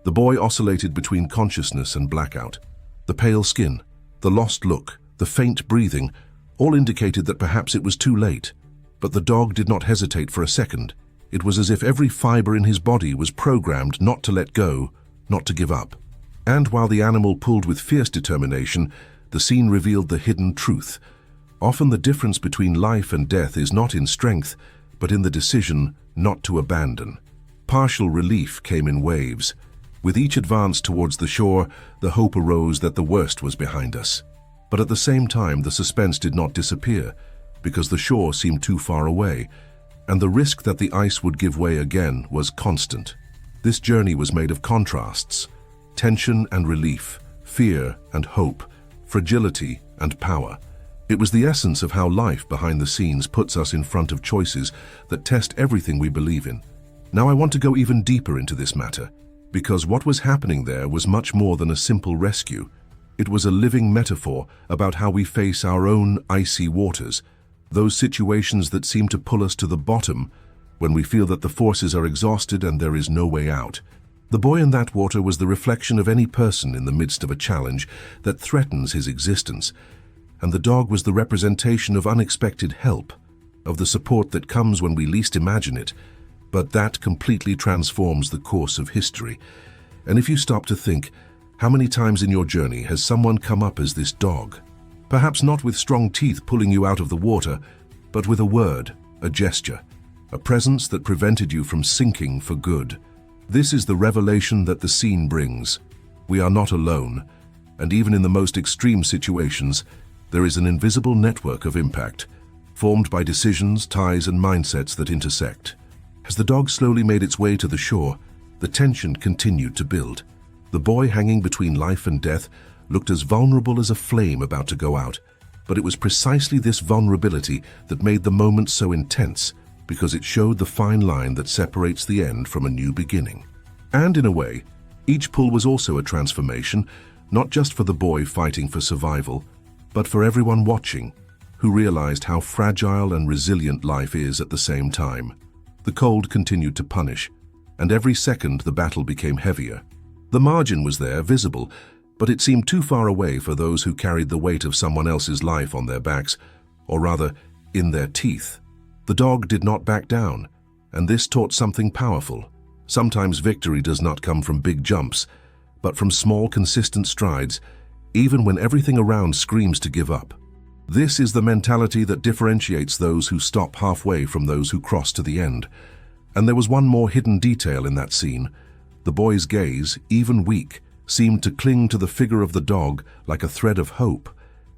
The boy oscillated between consciousness and blackout. The pale skin, the lost look, the faint breathing, all indicated that perhaps it was too late. But the dog did not hesitate for a second. It was as if every fiber in his body was programmed not to let go, not to give up. And while the animal pulled with fierce determination, the scene revealed the hidden truth. Often the difference between life and death is not in strength, but in the decision not to abandon. Partial relief came in waves. With each advance towards the shore, the hope arose that the worst was behind us. But at the same time, the suspense did not disappear, because the shore seemed too far away, and the risk that the ice would give way again was constant. This journey was made of contrasts, tension and relief, fear and hope, fragility and power. It was the essence of how life behind the scenes puts us in front of choices that test everything we believe in. Now I want to go even deeper into this matter, because what was happening there was much more than a simple rescue. It was a living metaphor about how we face our own icy waters, those situations that seem to pull us to the bottom when we feel that the forces are exhausted and there is no way out. The boy in that water was the reflection of any person in the midst of a challenge that threatens his existence, and the dog was the representation of unexpected help, of the support that comes when we least imagine it, but that completely transforms the course of history. And if you stop to think, how many times in your journey has someone come up as this dog? Perhaps not with strong teeth pulling you out of the water, but with a word, a gesture, a presence that prevented you from sinking for good. This is the revelation that the scene brings. We are not alone, and even in the most extreme situations, there is an invisible network of impact, formed by decisions, ties, and mindsets that intersect. As the dog slowly made its way to the shore, the tension continued to build. The boy hanging between life and death looked as vulnerable as a flame about to go out, but it was precisely this vulnerability that made the moment so intense, because it showed the fine line that separates the end from a new beginning. And in a way, each pull was also a transformation, not just for the boy fighting for survival, but for everyone watching, who realized how fragile and resilient life is at the same time. The cold continued to punish, and every second the battle became heavier. The margin was there, visible, but it seemed too far away for those who carried the weight of someone else's life on their backs, or rather, in their teeth. The dog did not back down, and this taught something powerful. Sometimes victory does not come from big jumps, but from small, consistent strides, even when everything around screams to give up. This is the mentality that differentiates those who stop halfway from those who cross to the end. And there was one more hidden detail in that scene. The boy's gaze, even weak, seemed to cling to the figure of the dog like a thread of hope.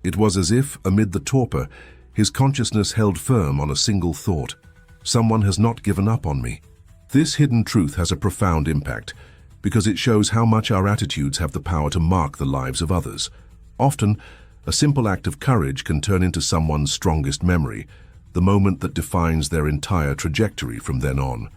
It was as if, amid the torpor, his consciousness held firm on a single thought: someone has not given up on me. This hidden truth has a profound impact, because it shows how much our attitudes have the power to mark the lives of others. Often, a simple act of courage can turn into someone's strongest memory, the moment that defines their entire trajectory from then on.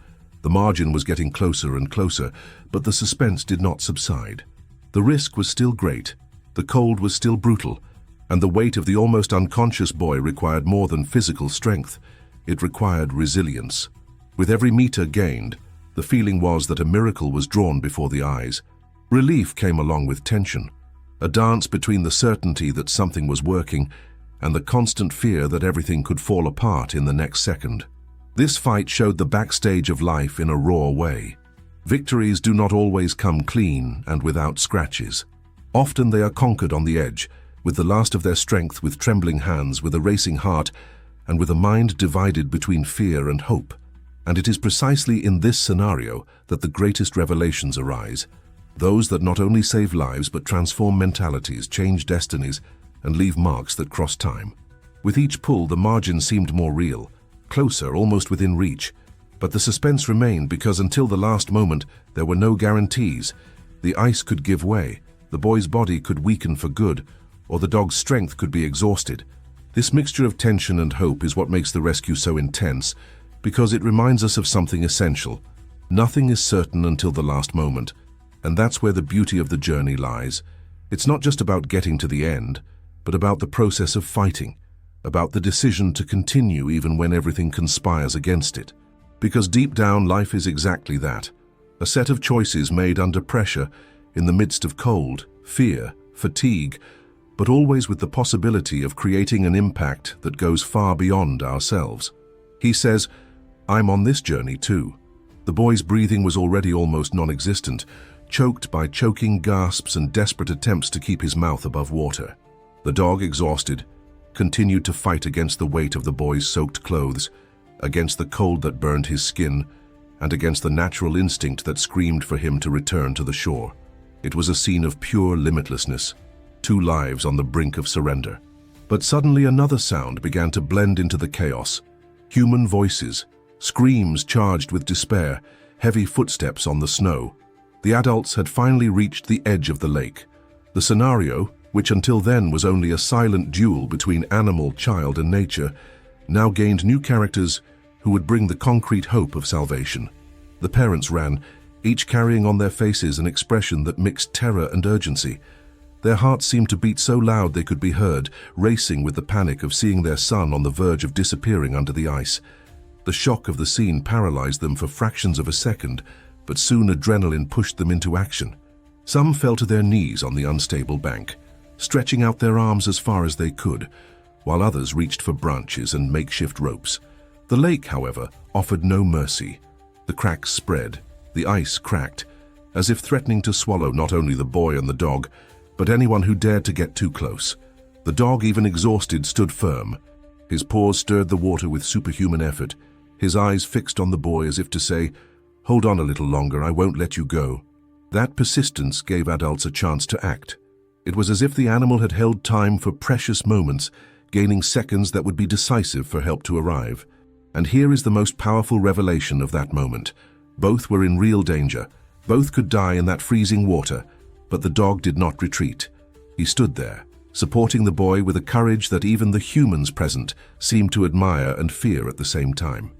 The margin was getting closer and closer, but the suspense did not subside. The risk was still great, the cold was still brutal, and the weight of the almost unconscious boy required more than physical strength. It required resilience. With every meter gained, the feeling was that a miracle was drawn before the eyes. Relief came along with tension, a dance between the certainty that something was working and the constant fear that everything could fall apart in the next second. This fight showed the backstage of life in a raw way. Victories do not always come clean and without scratches. Often they are conquered on the edge, with the last of their strength, with trembling hands, with a racing heart, and with a mind divided between fear and hope. And it is precisely in this scenario that the greatest revelations arise. Those that not only save lives but transform mentalities, change destinies, and leave marks that cross time. With each pull, the margin seemed more real, closer, almost within reach. But the suspense remained, because until the last moment, there were no guarantees. The ice could give way, the boy's body could weaken for good, or the dog's strength could be exhausted. This mixture of tension and hope is what makes the rescue so intense, because it reminds us of something essential. Nothing is certain until the last moment, and that's where the beauty of the journey lies. It's not just about getting to the end, but about the process of fighting, about the decision to continue even when everything conspires against it. Because deep down, life is exactly that, a set of choices made under pressure, in the midst of cold, fear, fatigue, but always with the possibility of creating an impact that goes far beyond ourselves. He says, "I'm on this journey too." The boy's breathing was already almost non-existent, choked by choking gasps and desperate attempts to keep his mouth above water. The dog, exhausted, continued to fight against the weight of the boy's soaked clothes, against the cold that burned his skin, and against the natural instinct that screamed for him to return to the shore. It was a scene of pure limitlessness, two lives on the brink of surrender. But suddenly another sound began to blend into the chaos. Human voices, screams charged with despair, heavy footsteps on the snow. The adults had finally reached the edge of the lake. The scenario, which until then was only a silent duel between animal, child, and nature, now gained new characters who would bring the concrete hope of salvation. The parents ran, each carrying on their faces an expression that mixed terror and urgency. Their hearts seemed to beat so loud they could be heard, racing with the panic of seeing their son on the verge of disappearing under the ice. The shock of the scene paralyzed them for fractions of a second, but soon adrenaline pushed them into action. Some fell to their knees on the unstable bank, stretching out their arms as far as they could, while others reached for branches and makeshift ropes. The lake, however, offered no mercy. The cracks spread, the ice cracked, as if threatening to swallow not only the boy and the dog, but anyone who dared to get too close. The dog, even exhausted, stood firm. His paws stirred the water with superhuman effort, his eyes fixed on the boy as if to say, "Hold on a little longer, I won't let you go." That persistence gave adults a chance to act. It was as if the animal had held time for precious moments, gaining seconds that would be decisive for help to arrive. And here is the most powerful revelation of that moment. Both were in real danger. Both could die in that freezing water, but the dog did not retreat. He stood there, supporting the boy with a courage that even the humans present seemed to admire and fear at the same time.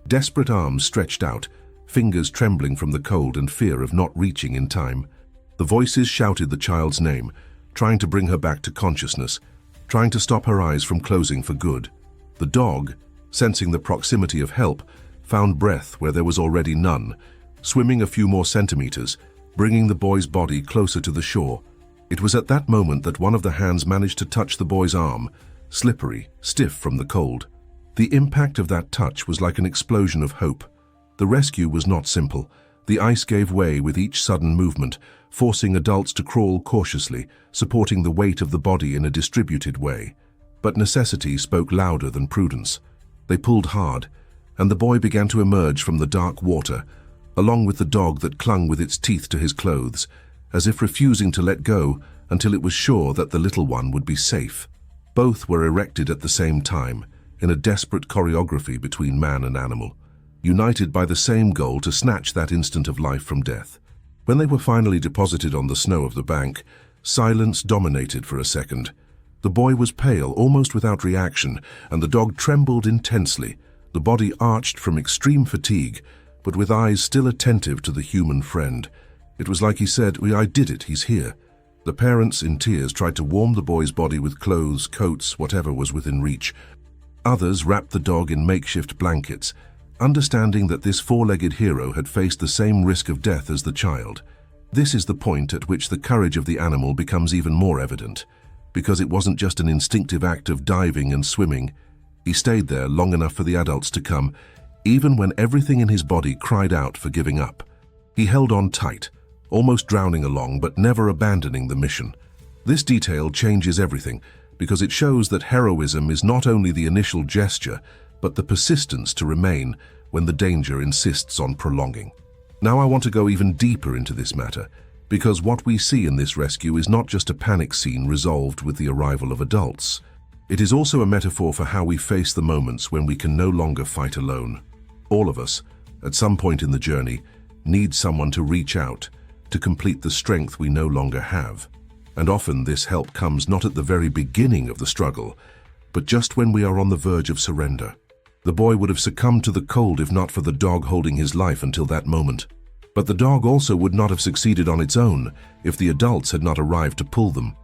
Desperate arms stretched out, fingers trembling from the cold and fear of not reaching in time. The voices shouted the child's name, trying to bring her back to consciousness, trying to stop her eyes from closing for good. The dog, sensing the proximity of help, found breath where there was already none, swimming a few more centimeters, bringing the boy's body closer to the shore. It was at that moment that one of the hands managed to touch the boy's arm, slippery, stiff from the cold. The impact of that touch was like an explosion of hope. The rescue was not simple. The ice gave way with each sudden movement, forcing adults to crawl cautiously, supporting the weight of the body in a distributed way. But necessity spoke louder than prudence. They pulled hard, and the boy began to emerge from the dark water, along with the dog that clung with its teeth to his clothes, as if refusing to let go until it was sure that the little one would be safe. Both were erected at the same time, in a desperate choreography between man and animal, united by the same goal to snatch that instant of life from death. When they were finally deposited on the snow of the bank, silence dominated for a second. The boy was pale, almost without reaction, and the dog trembled intensely, the body arched from extreme fatigue, but with eyes still attentive to the human friend. It was like he said, "I did it, he's here." The parents, in tears, tried to warm the boy's body with clothes, coats, whatever was within reach. Others wrapped the dog in makeshift blankets, understanding that this four-legged hero had faced the same risk of death as the child. This is the point at which the courage of the animal becomes even more evident, because it wasn't just an instinctive act of diving and swimming. He stayed there long enough for the adults to come, even when everything in his body cried out for giving up. He held on tight, almost drowning along, but never abandoning the mission. This detail changes everything, because it shows that heroism is not only the initial gesture, but the persistence to remain when the danger insists on prolonging. Now I want to go even deeper into this matter, because what we see in this rescue is not just a panic scene resolved with the arrival of adults. It is also a metaphor for how we face the moments when we can no longer fight alone. All of us, at some point in the journey, need someone to reach out, to complete the strength we no longer have. And often this help comes not at the very beginning of the struggle, but just when we are on the verge of surrender. The boy would have succumbed to the cold if not for the dog holding his life until that moment. But the dog also would not have succeeded on its own if the adults had not arrived to pull them.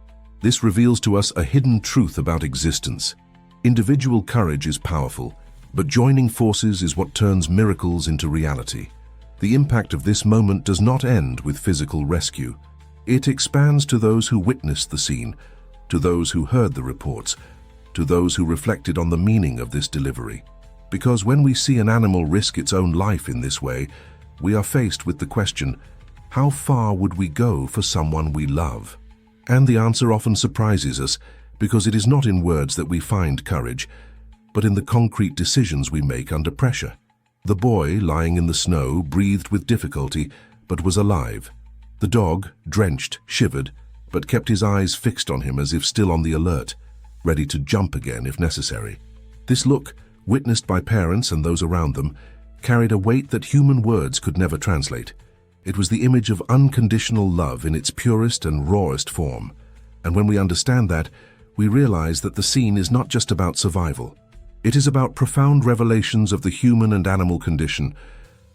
This reveals to us a hidden truth about existence. Individual courage is powerful, but joining forces is what turns miracles into reality. The impact of this moment does not end with physical rescue. It expands to those who witnessed the scene, to those who heard the reports, to those who reflected on the meaning of this delivery. Because when we see an animal risk its own life in this way, we are faced with the question, how far would we go for someone we love? And the answer often surprises us, because it is not in words that we find courage, but in the concrete decisions we make under pressure. The boy, lying in the snow, breathed with difficulty, but was alive. The dog, drenched, shivered, but kept his eyes fixed on him as if still on the alert, ready to jump again if necessary. This look, witnessed by parents and those around them, carried a weight that human words could never translate. It was the image of unconditional love in its purest and rawest form. And when we understand that, we realize that the scene is not just about survival. It is about profound revelations of the human and animal condition,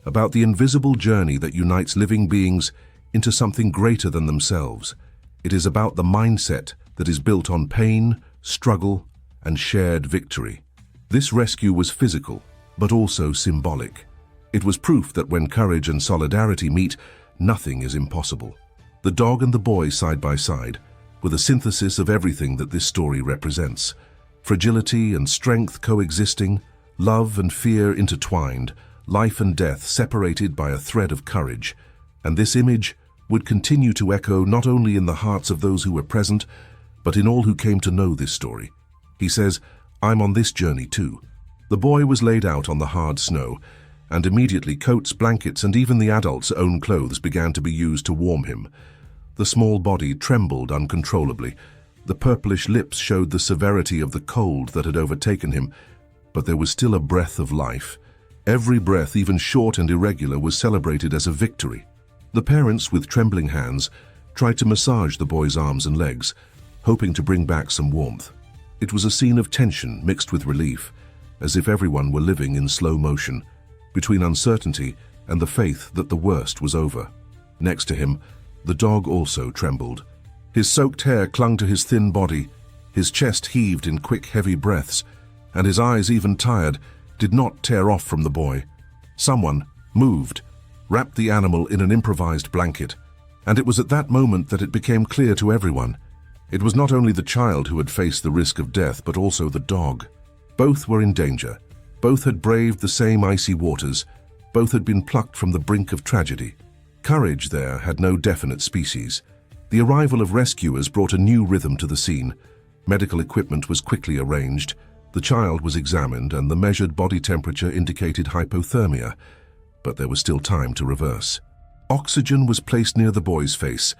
about the invisible journey that unites living beings into something greater than themselves. It is about the mindset that is built on pain, struggle, and shared victory. This rescue was physical, but also symbolic. It was proof that when courage and solidarity meet, nothing is impossible. The dog and the boy side by side were the synthesis of everything that this story represents. Fragility and strength coexisting, love and fear intertwined, life and death separated by a thread of courage. And this image would continue to echo not only in the hearts of those who were present, but in all who came to know this story. He says, "I'm on this journey too." The boy was laid out on the hard snow, and immediately coats, blankets, and even the adult's own clothes began to be used to warm him. The small body trembled uncontrollably. The purplish lips showed the severity of the cold that had overtaken him, but there was still a breath of life. Every breath, even short and irregular, was celebrated as a victory. The parents, with trembling hands, tried to massage the boy's arms and legs, hoping to bring back some warmth. It was a scene of tension mixed with relief, as if everyone were living in slow motion, between uncertainty and the faith that the worst was over. Next to him, the dog also trembled. His soaked hair clung to his thin body, his chest heaved in quick, heavy breaths, and his eyes, even tired, did not tear off from the boy. Someone moved, wrapped the animal in an improvised blanket, and it was at that moment that it became clear to everyone. It was not only the child who had faced the risk of death, but also the dog. Both were in danger. Both had braved the same icy waters. Both had been plucked from the brink of tragedy. Courage there had no definite species. The arrival of rescuers brought a new rhythm to the scene. Medical equipment was quickly arranged. The child was examined, and the measured body temperature indicated hypothermia, but there was still time to reverse. Oxygen was placed near the boy's face,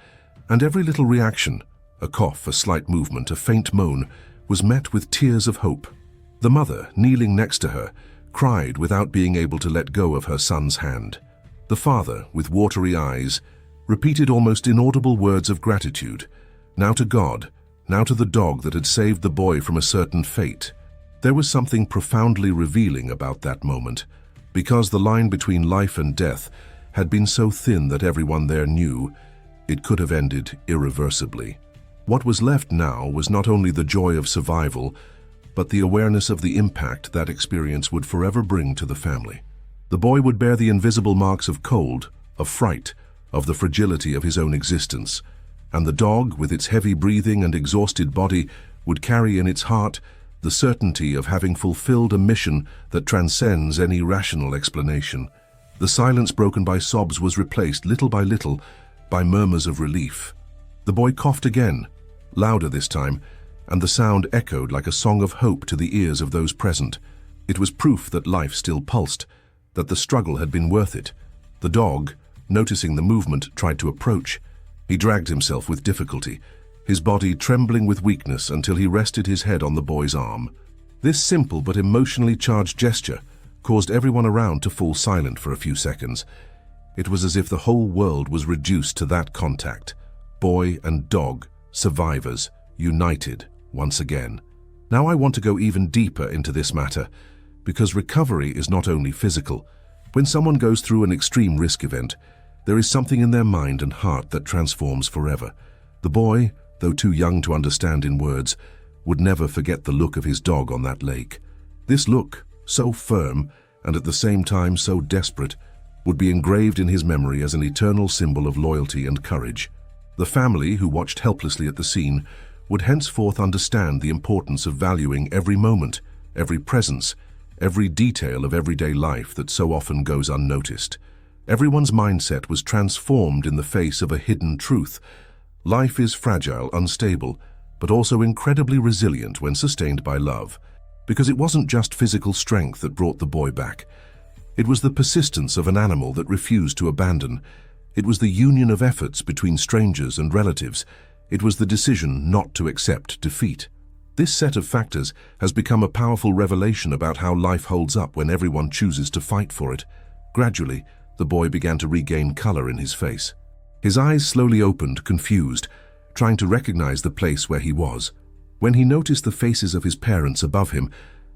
and every little reaction, a cough, a slight movement, a faint moan, was met with tears of hope. The mother, kneeling next to her, cried without being able to let go of her son's hand. The father, with watery eyes, repeated almost inaudible words of gratitude, now to God, now to the dog that had saved the boy from a certain fate. There was something profoundly revealing about that moment, because the line between life and death had been so thin that everyone there knew it could have ended irreversibly. What was left now was not only the joy of survival, but the awareness of the impact that experience would forever bring to the family. The boy would bear the invisible marks of cold, of fright, of the fragility of his own existence, and the dog, with its heavy breathing and exhausted body, would carry in its heart the certainty of having fulfilled a mission that transcends any rational explanation. The silence broken by sobs was replaced, little by little, by murmurs of relief. The boy coughed again, louder this time, and the sound echoed like a song of hope to the ears of those present. It was proof that life still pulsed, that the struggle had been worth it. The dog, noticing the movement, tried to approach. He dragged himself with difficulty, his body trembling with weakness until he rested his head on the boy's arm. This simple but emotionally charged gesture caused everyone around to fall silent for a few seconds. It was as if the whole world was reduced to that contact. Boy and dog, survivors, united once again. Now I want to go even deeper into this matter, because recovery is not only physical. When someone goes through an extreme risk event, there is something in their mind and heart that transforms forever. The boy, though too young to understand in words, would never forget the look of his dog on that lake. This look, so firm and at the same time so desperate, would be engraved in his memory as an eternal symbol of loyalty and courage. The family, who watched helplessly at the scene, would henceforth understand the importance of valuing every moment, every presence, every detail of everyday life that so often goes unnoticed. Everyone's mindset was transformed in the face of a hidden truth. Life is fragile, unstable, but also incredibly resilient when sustained by love. Because it wasn't just physical strength that brought the boy back. It was the persistence of an animal that refused to abandon. It was the union of efforts between strangers and relatives. It was the decision not to accept defeat. This set of factors has become a powerful revelation about how life holds up when everyone chooses to fight for it. Gradually, the boy began to regain color in his face. His eyes slowly opened, confused, trying to recognize the place where he was. When he noticed the faces of his parents above him,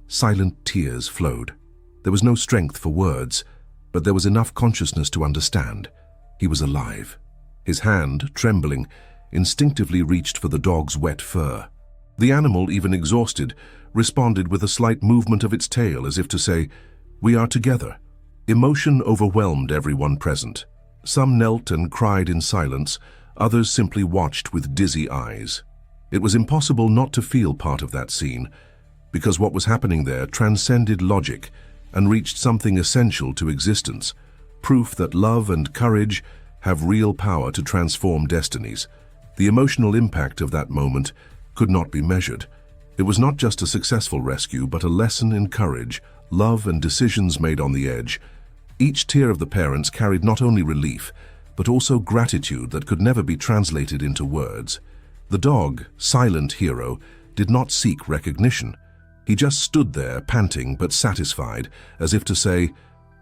silent tears flowed. There was no strength for words, but there was enough consciousness to understand. He was alive. His hand, trembling, instinctively reached for the dog's wet fur. The animal, even exhausted, responded with a slight movement of its tail as if to say, "We are together." Emotion overwhelmed everyone present. Some knelt and cried in silence, others simply watched with dizzy eyes. It was impossible not to feel part of that scene, because what was happening there transcended logic and reached something essential to existence, proof that love and courage have real power to transform destinies. The emotional impact of that moment could not be measured. It was not just a successful rescue, but a lesson in courage, love, and decisions made on the edge. Each tear of the parents carried not only relief, but also gratitude that could never be translated into words. The dog, silent hero, did not seek recognition. He just stood there, panting but satisfied, as if to say,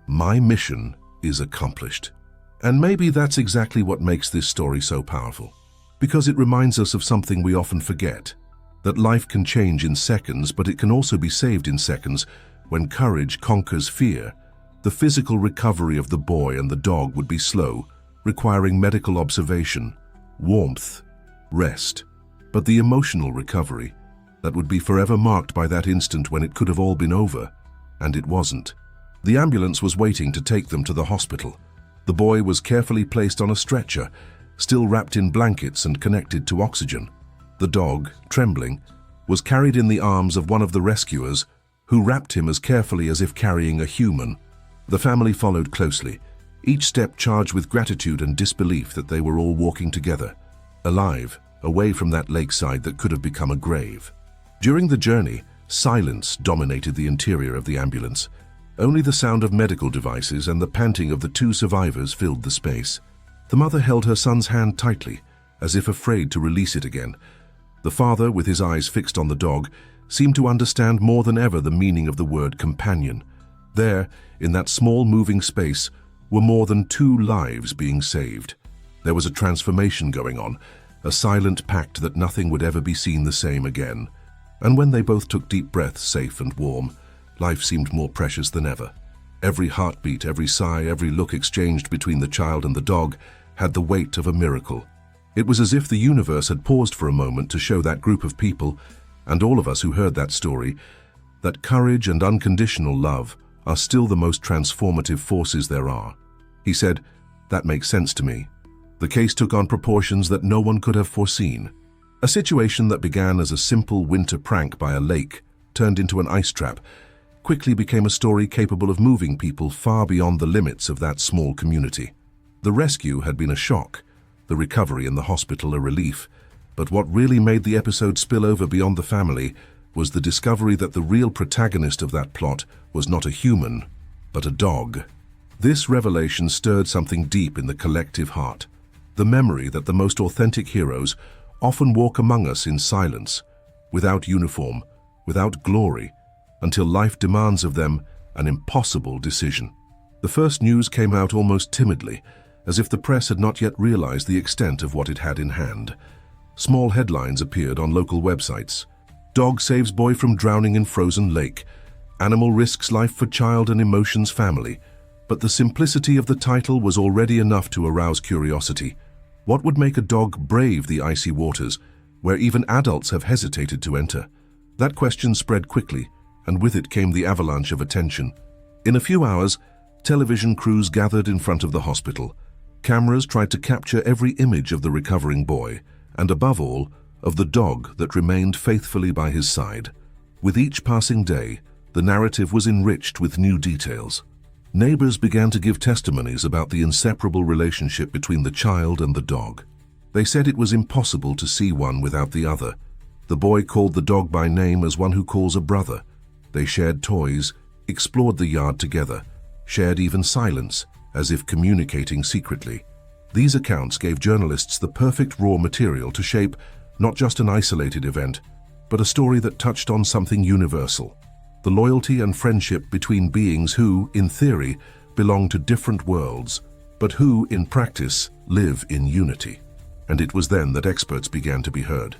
"My mission is accomplished." And maybe that's exactly what makes this story so powerful. Because it reminds us of something we often forget, that life can change in seconds, but it can also be saved in seconds when courage conquers fear. The physical recovery of the boy and the dog would be slow, requiring medical observation, warmth, rest. But the emotional recovery, that would be forever marked by that instant when it could have all been over, and it wasn't. The ambulance was waiting to take them to the hospital. The boy was carefully placed on a stretcher, still wrapped in blankets and connected to oxygen. The dog, trembling, was carried in the arms of one of the rescuers, who wrapped him as carefully as if carrying a human. The family followed closely, each step charged with gratitude and disbelief that they were all walking together, alive, away from that lakeside that could have become a grave. During the journey, silence dominated the interior of the ambulance. Only the sound of medical devices and the panting of the two survivors filled the space. The mother held her son's hand tightly, as if afraid to release it again. The father, with his eyes fixed on the dog, seemed to understand more than ever the meaning of the word companion. There, in that small moving space, were more than 2 lives being saved. There was a transformation going on, a silent pact that nothing would ever be seen the same again. And when they both took deep breaths, safe and warm, life seemed more precious than ever. Every heartbeat, every sigh, every look exchanged between the child and the dog had the weight of a miracle. It was as if the universe had paused for a moment to show that group of people, and all of us who heard that story, that courage and unconditional love are still the most transformative forces there are. He said, "That makes sense to me." The case took on proportions that no one could have foreseen. A situation that began as a simple winter prank by a lake, turned into an ice trap, quickly became a story capable of moving people far beyond the limits of that small community. The rescue had been a shock, the recovery in the hospital a relief, but what really made the episode spill over beyond the family was the discovery that the real protagonist of that plot was not a human, but a dog. This revelation stirred something deep in the collective heart, the memory that the most authentic heroes often walk among us in silence, without uniform, without glory, until life demands of them an impossible decision. The first news came out almost timidly, as if the press had not yet realized the extent of what it had in hand. Small headlines appeared on local websites. Dog saves boy from drowning in frozen lake. Animal risks life for child and emotions family. But the simplicity of the title was already enough to arouse curiosity. What would make a dog brave the icy waters, where even adults have hesitated to enter? That question spread quickly, and with it came the avalanche of attention. In a few hours, television crews gathered in front of the hospital. Cameras tried to capture every image of the recovering boy, and above all, of the dog that remained faithfully by his side. With each passing day, the narrative was enriched with new details. Neighbors began to give testimonies about the inseparable relationship between the child and the dog. They said it was impossible to see one without the other. The boy called the dog by name as one who calls a brother. They shared toys, explored the yard together, shared even silence, as if communicating secretly. These accounts gave journalists the perfect raw material to shape not just an isolated event, but a story that touched on something universal: the loyalty and friendship between beings who, in theory, belong to different worlds, but who, in practice, live in unity. And it was then that experts began to be heard.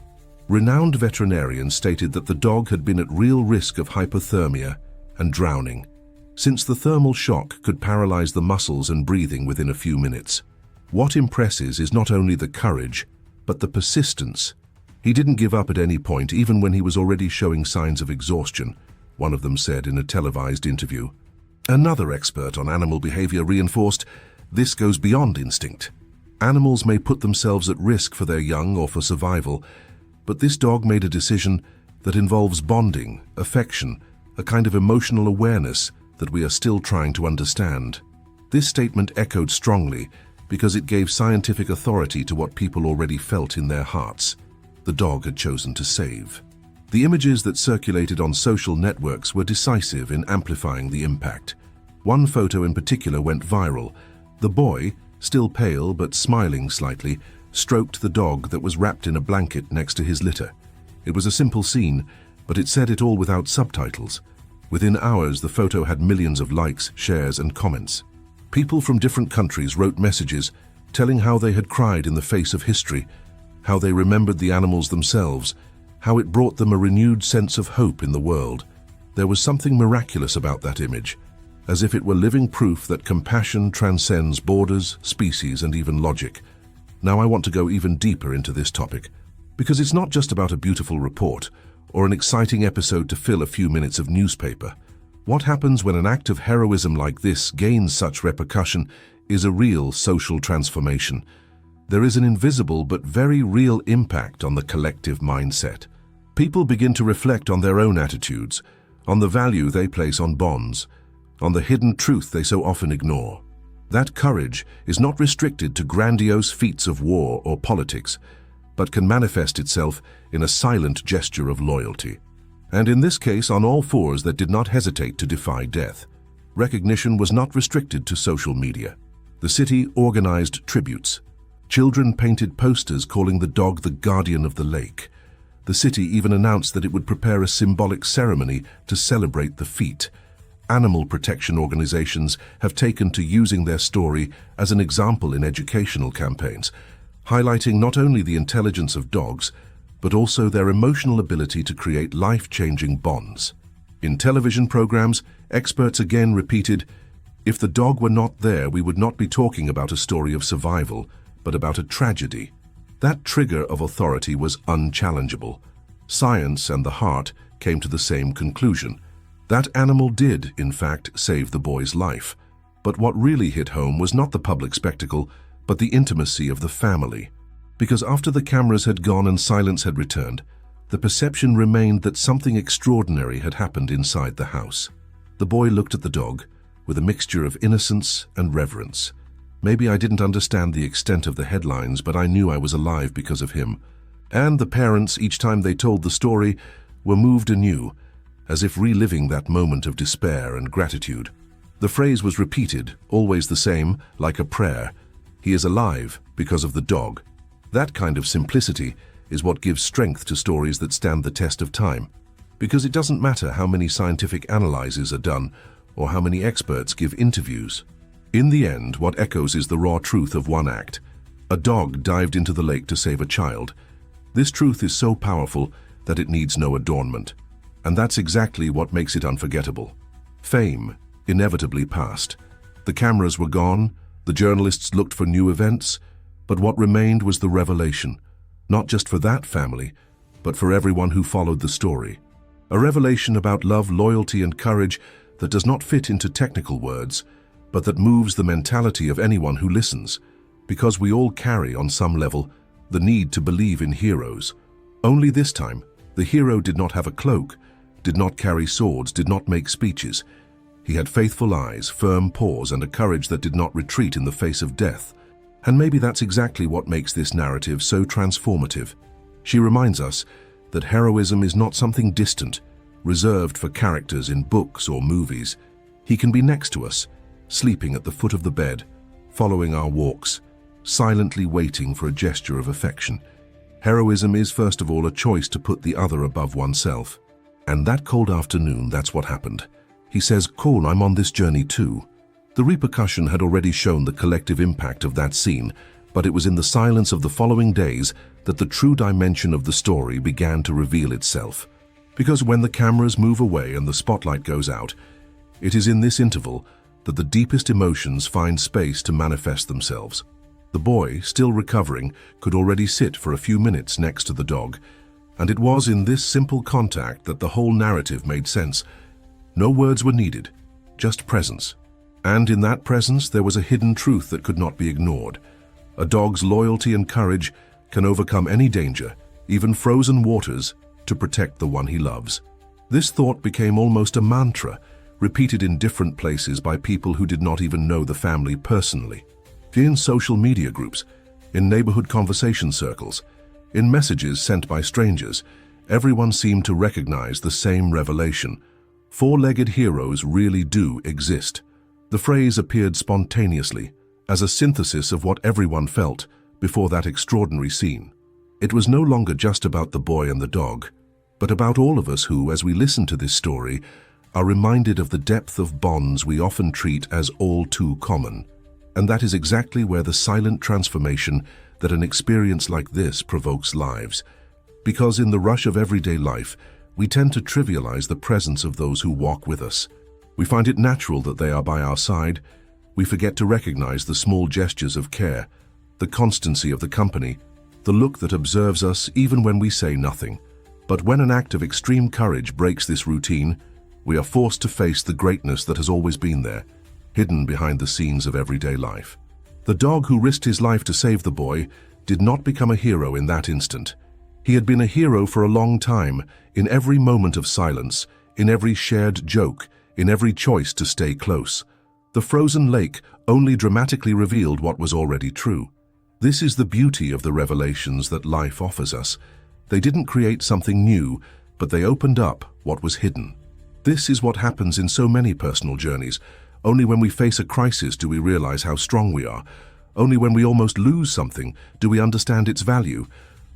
Renowned veterinarians stated that the dog had been at real risk of hypothermia and drowning, since the thermal shock could paralyze the muscles and breathing within a few minutes. What impresses is not only the courage, but the persistence. He didn't give up at any point, even when he was already showing signs of exhaustion, one of them said in a televised interview. Another expert on animal behavior reinforced, this goes beyond instinct. Animals may put themselves at risk for their young or for survival, but this dog made a decision that involves bonding, affection, a kind of emotional awareness that we are still trying to understand. This statement echoed strongly because it gave scientific authority to what people already felt in their hearts. The dog had chosen to save. The images that circulated on social networks were decisive in amplifying the impact. One photo in particular went viral. The boy, still pale but smiling slightly, stroked the dog that was wrapped in a blanket next to his litter. It was a simple scene, but it said it all without subtitles. Within hours, the photo had millions of likes, shares, and comments. People from different countries wrote messages telling how they had cried in the face of history, how they remembered the animals themselves, how it brought them a renewed sense of hope in the world. There was something miraculous about that image, as if it were living proof that compassion transcends borders, species, and even logic. Now I want to go even deeper into this topic, because it's not just about a beautiful report or an exciting episode to fill a few minutes of newspaper. What happens when an act of heroism like this gains such repercussion is a real social transformation. There is an invisible but very real impact on the collective mindset. People begin to reflect on their own attitudes, on the value they place on bonds, on the hidden truth they so often ignore. That courage is not restricted to grandiose feats of war or politics, but can manifest itself in a silent gesture of loyalty. And in this case, on all fours that did not hesitate to defy death. Recognition was not restricted to social media. The city organized tributes. Children painted posters calling the dog the guardian of the lake. The city even announced that it would prepare a symbolic ceremony to celebrate the feat. Animal protection organizations have taken to using their story as an example in educational campaigns, highlighting not only the intelligence of dogs, but also their emotional ability to create life-changing bonds. In television programs, experts again repeated, "If the dog were not there, we would not be talking about a story of survival, but about a tragedy." That trigger of authority was unchallengeable. Science and the heart came to the same conclusion. That animal did, in fact, save the boy's life. But what really hit home was not the public spectacle, but the intimacy of the family. Because after the cameras had gone and silence had returned, the perception remained that something extraordinary had happened inside the house. The boy looked at the dog with a mixture of innocence and reverence. Maybe I didn't understand the extent of the headlines, but I knew I was alive because of him. And the parents, each time they told the story, were moved anew, as if reliving that moment of despair and gratitude. The phrase was repeated, always the same, like a prayer. "He is alive because of the dog." That kind of simplicity is what gives strength to stories that stand the test of time. Because it doesn't matter how many scientific analyses are done or how many experts give interviews. In the end, what echoes is the raw truth of one act. A dog dived into the lake to save a child. This truth is so powerful that it needs no adornment. And that's exactly what makes it unforgettable. Fame inevitably passed. The cameras were gone, the journalists looked for new events, but what remained was the revelation, not just for that family, but for everyone who followed the story. A revelation about love, loyalty, and courage that does not fit into technical words, but that moves the mentality of anyone who listens, because we all carry, on some level, the need to believe in heroes. Only this time, the hero did not have a cloak, did not carry swords, did not make speeches. He had faithful eyes, firm paws, and a courage that did not retreat in the face of death. And maybe that's exactly what makes this narrative so transformative. She reminds us that heroism is not something distant, reserved for characters in books or movies. He can be next to us, sleeping at the foot of the bed, following our walks, silently waiting for a gesture of affection. Heroism is, first of all, a choice to put the other above oneself. And that cold afternoon, that's what happened. He says, "Cool, I'm on this journey too." The repercussion had already shown the collective impact of that scene, but it was in the silence of the following days that the true dimension of the story began to reveal itself. Because when the cameras move away and the spotlight goes out, it is in this interval that the deepest emotions find space to manifest themselves. The boy, still recovering, could already sit for a few minutes next to the dog, and it was in this simple contact that the whole narrative made sense. No words were needed, just presence. And in that presence there was a hidden truth that could not be ignored. A dog's loyalty and courage can overcome any danger, even frozen waters, to protect the one he loves. This thought became almost a mantra, repeated in different places by people who did not even know the family personally. In social media groups, in neighborhood conversation circles, in messages sent by strangers, everyone seemed to recognize the same revelation. Four-legged heroes really do exist. The phrase appeared spontaneously, as a synthesis of what everyone felt before that extraordinary scene. It was no longer just about the boy and the dog, but about all of us who, as we listen to this story, are reminded of the depth of bonds we often treat as all too common. And that is exactly where the silent transformation that an experience like this provokes lives. Because in the rush of everyday life, we tend to trivialize the presence of those who walk with us. We find it natural that they are by our side. We forget to recognize the small gestures of care, the constancy of the company, the look that observes us even when we say nothing. But when an act of extreme courage breaks this routine, we are forced to face the greatness that has always been there, hidden behind the scenes of everyday life. The dog who risked his life to save the boy did not become a hero in that instant. He had been a hero for a long time, in every moment of silence, in every shared joke, in every choice to stay close. The frozen lake only dramatically revealed what was already true. This is the beauty of the revelations that life offers us. They didn't create something new, but they opened up what was hidden. This is what happens in so many personal journeys. Only when we face a crisis do we realize how strong we are. Only when we almost lose something do we understand its value.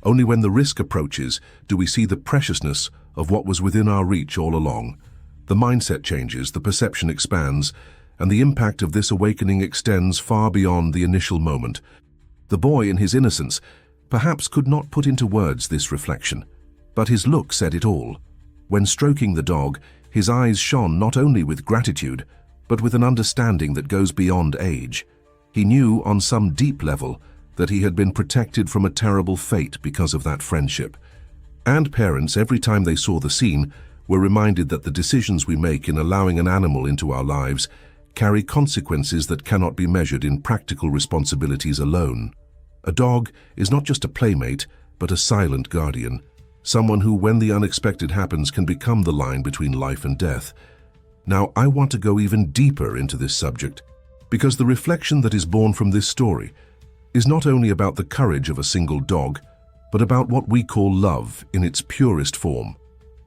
Only when the risk approaches do we see the preciousness of what was within our reach all along. The mindset changes, the perception expands, and the impact of this awakening extends far beyond the initial moment. The boy, in his innocence, perhaps could not put into words this reflection, but his look said it all. When stroking the dog, his eyes shone not only with gratitude, but with an understanding that goes beyond age. He knew on some deep level that he had been protected from a terrible fate because of that friendship. And parents, every time they saw the scene, were reminded that the decisions we make in allowing an animal into our lives carry consequences that cannot be measured in practical responsibilities alone. A dog is not just a playmate, but a silent guardian, someone who, when the unexpected happens, can become the line between life and death. Now, I want to go even deeper into this subject, because the reflection that is born from this story is not only about the courage of a single dog, but about what we call love in its purest form.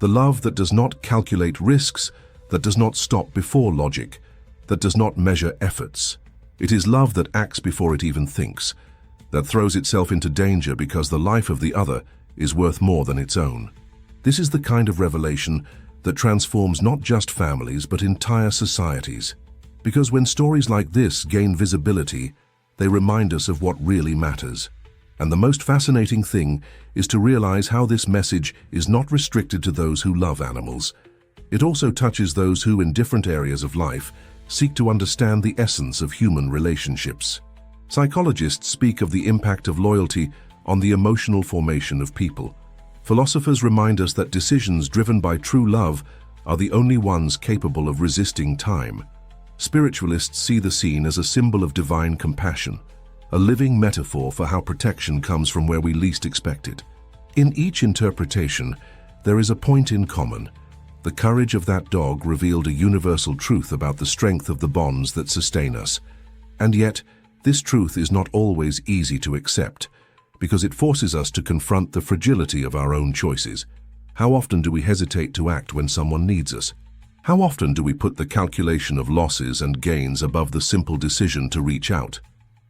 The love that does not calculate risks, that does not stop before logic, that does not measure efforts. It is love that acts before it even thinks, that throws itself into danger because the life of the other is worth more than its own. This is the kind of revelation that transforms not just families but entire societies. Because when stories like this gain visibility, they remind us of what really matters. And the most fascinating thing is to realize how this message is not restricted to those who love animals. It also touches those who, in different areas of life, seek to understand the essence of human relationships. Psychologists speak of the impact of loyalty on the emotional formation of people. Philosophers remind us that decisions driven by true love are the only ones capable of resisting time. Spiritualists see the scene as a symbol of divine compassion, a living metaphor for how protection comes from where we least expect it. In each interpretation, there is a point in common. The courage of that dog revealed a universal truth about the strength of the bonds that sustain us. And yet, this truth is not always easy to accept, because it forces us to confront the fragility of our own choices. How often do we hesitate to act when someone needs us? How often do we put the calculation of losses and gains above the simple decision to reach out?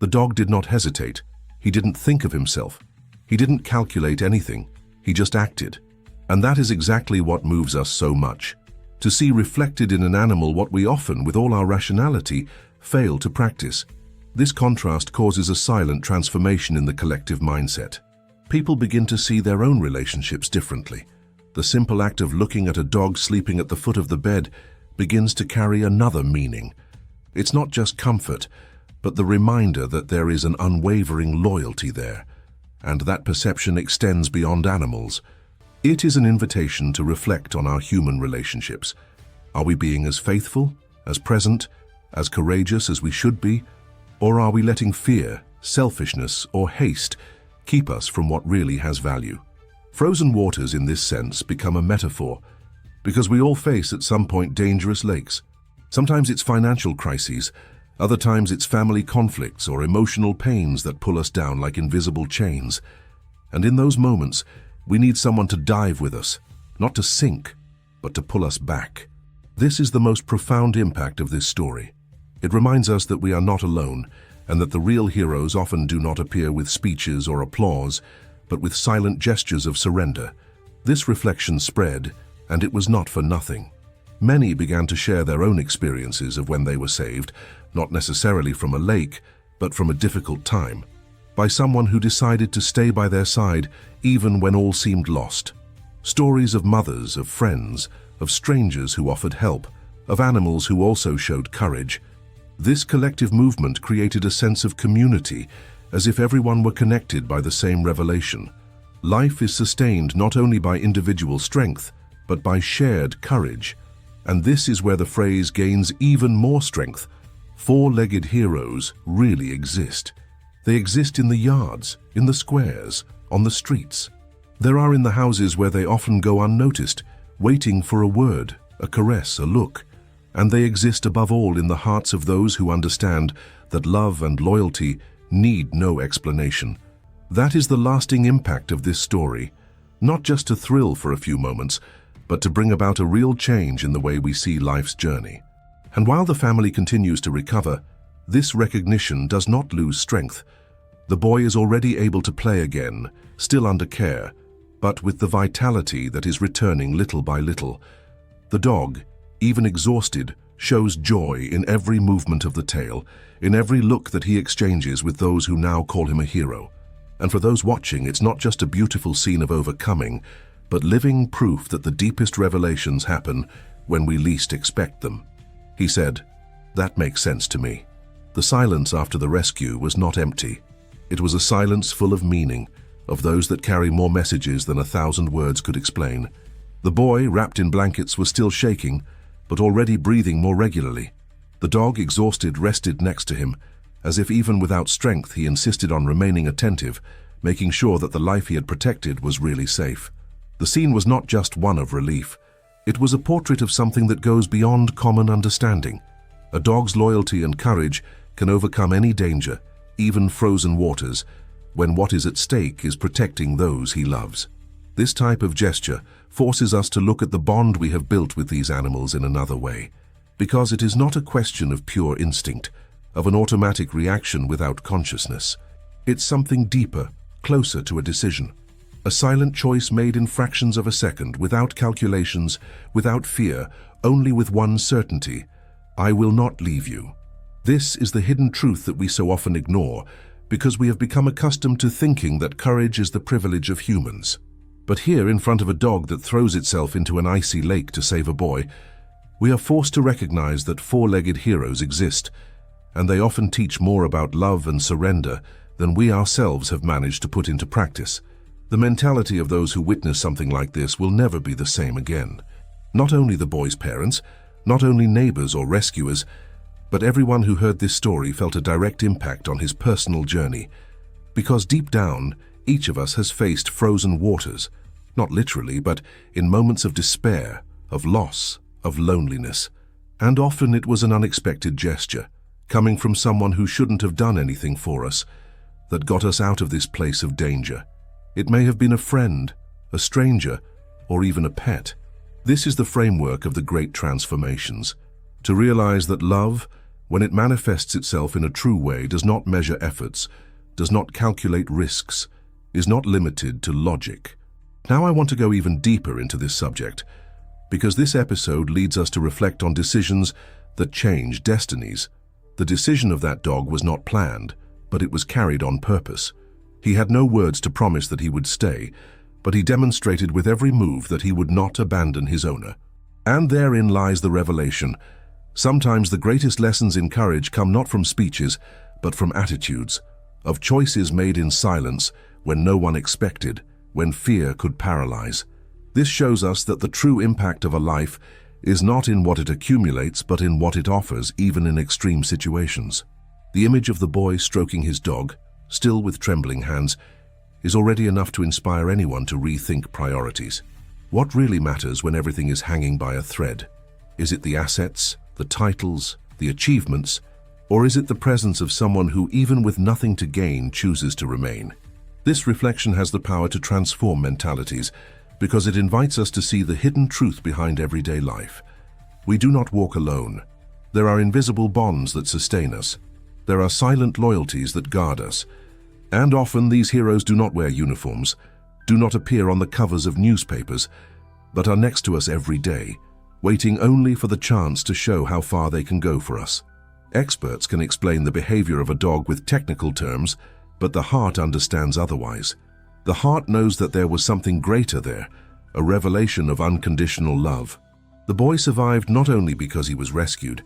The dog did not hesitate. He didn't think of himself. He didn't calculate anything. He just acted. And that is exactly what moves us so much. To see reflected in an animal what we often, with all our rationality, fail to practice. This contrast causes a silent transformation in the collective mindset. People begin to see their own relationships differently. The simple act of looking at a dog sleeping at the foot of the bed begins to carry another meaning. It's not just comfort, but the reminder that there is an unwavering loyalty there, and that perception extends beyond animals. It is an invitation to reflect on our human relationships. Are we being as faithful, as present, as courageous as we should be? Or are we letting fear, selfishness, or haste keep us from what really has value? Frozen waters in this sense become a metaphor, because we all face at some point dangerous lakes. Sometimes it's financial crises, other times it's family conflicts or emotional pains that pull us down like invisible chains. And in those moments, we need someone to dive with us, not to sink, but to pull us back. This is the most profound impact of this story. It reminds us that we are not alone, and that the real heroes often do not appear with speeches or applause, but with silent gestures of surrender. This reflection spread, and it was not for nothing. Many began to share their own experiences of when they were saved, not necessarily from a lake, but from a difficult time, by someone who decided to stay by their side even when all seemed lost. Stories of mothers, of friends, of strangers who offered help, of animals who also showed courage. This collective movement created a sense of community, as if everyone were connected by the same revelation. Life is sustained not only by individual strength, but by shared courage. And this is where the phrase gains even more strength. Four-legged heroes really exist. They exist in the yards, in the squares, on the streets. There are in the houses where they often go unnoticed, waiting for a word, a caress, a look. And they exist above all in the hearts of those who understand that love and loyalty need no explanation. That is the lasting impact of this story, not just to thrill for a few moments, but to bring about a real change in the way we see life's journey. And while the family continues to recover, this recognition does not lose strength. The boy is already able to play again, still under care, but with the vitality that is returning little by little. The dog, even exhausted, shows joy in every movement of the tail, in every look that he exchanges with those who now call him a hero. And for those watching, it's not just a beautiful scene of overcoming, but living proof that the deepest revelations happen when we least expect them. He said, "That makes sense to me." The silence after the rescue was not empty. It was a silence full of meaning, of those that carry more messages than 1,000 words could explain. The boy, wrapped in blankets, was still shaking, but already breathing more regularly. The dog, exhausted, rested next to him, as if even without strength he insisted on remaining attentive, making sure that the life he had protected was really safe. The scene was not just one of relief. It was a portrait of something that goes beyond common understanding. A dog's loyalty and courage can overcome any danger, even frozen waters, when what is at stake is protecting those he loves. This type of gesture forces us to look at the bond we have built with these animals in another way, because it is not a question of pure instinct, of an automatic reaction without consciousness. It's something deeper, closer to a decision. A silent choice made in fractions of a second, without calculations, without fear, only with one certainty: I will not leave you. This is the hidden truth that we so often ignore, because we have become accustomed to thinking that courage is the privilege of humans. But here, in front of a dog that throws itself into an icy lake to save a boy, we are forced to recognize that four-legged heroes exist, and they often teach more about love and surrender than we ourselves have managed to put into practice. The mentality of those who witness something like this will never be the same again. Not only the boy's parents, not only neighbors or rescuers, but everyone who heard this story felt a direct impact on his personal journey. Because deep down, each of us has faced frozen waters, not literally, but in moments of despair, of loss, of loneliness. And often it was an unexpected gesture, coming from someone who shouldn't have done anything for us, that got us out of this place of danger. It may have been a friend, a stranger, or even a pet. This is the framework of the great transformations. To realize that love, when it manifests itself in a true way, does not measure efforts, does not calculate risks, is not limited to logic. Now I want to go even deeper into this subject, because this episode leads us to reflect on decisions that change destinies. The decision of that dog was not planned, but it was carried on purpose. He had no words to promise that he would stay, but he demonstrated with every move that he would not abandon his owner. And therein lies the revelation. Sometimes the greatest lessons in courage come not from speeches, but from attitudes, of choices made in silence when no one expected, when fear could paralyze. This shows us that the true impact of a life is not in what it accumulates, but in what it offers, even in extreme situations. The image of the boy stroking his dog, still with trembling hands, is already enough to inspire anyone to rethink priorities. What really matters when everything is hanging by a thread? Is it the assets, the titles, the achievements, or is it the presence of someone who, even with nothing to gain, chooses to remain? This reflection has the power to transform mentalities, because it invites us to see the hidden truth behind everyday life. We do not walk alone. There are invisible bonds that sustain us. There are silent loyalties that guard us. And often these heroes do not wear uniforms, do not appear on the covers of newspapers, but are next to us every day, waiting only for the chance to show how far they can go for us. Experts can explain the behavior of a dog with technical terms, but the heart understands otherwise. The heart knows that there was something greater there, a revelation of unconditional love. The boy survived not only because he was rescued,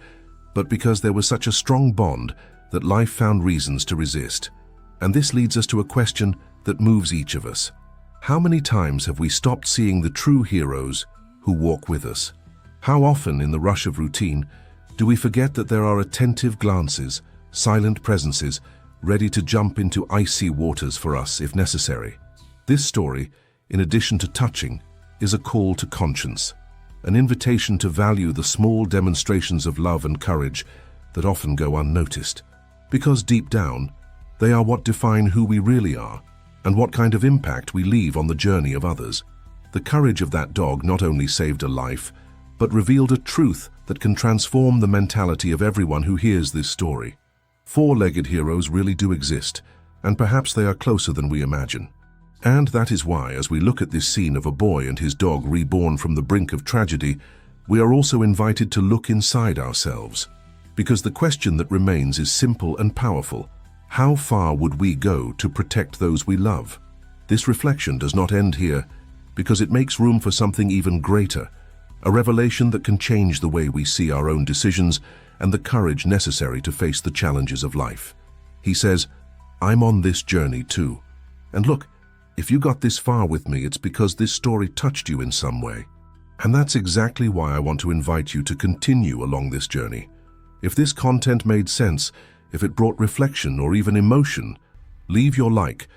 but because there was such a strong bond that life found reasons to resist. And this leads us to a question that moves each of us. How many times have we stopped seeing the true heroes who walk with us? How often, in the rush of routine, do we forget that there are attentive glances, silent presences, ready to jump into icy waters for us if necessary? This story, in addition to touching, is a call to conscience, an invitation to value the small demonstrations of love and courage that often go unnoticed. Because deep down, they are what define who we really are and what kind of impact we leave on the journey of others. The courage of that dog not only saved a life, but revealed a truth that can transform the mentality of everyone who hears this story. Four-legged heroes really do exist, and perhaps they are closer than we imagine. And that is why, as we look at this scene of a boy and his dog reborn from the brink of tragedy, we are also invited to look inside ourselves. Because the question that remains is simple and powerful. How far would we go to protect those we love? This reflection does not end here, because it makes room for something even greater, a revelation that can change the way we see our own decisions and the courage necessary to face the challenges of life. He says, "I'm on this journey too. And look, if you got this far with me, it's because this story touched you in some way. And that's exactly why I want to invite you to continue along this journey. If this content made sense, if it brought reflection or even emotion, leave your like,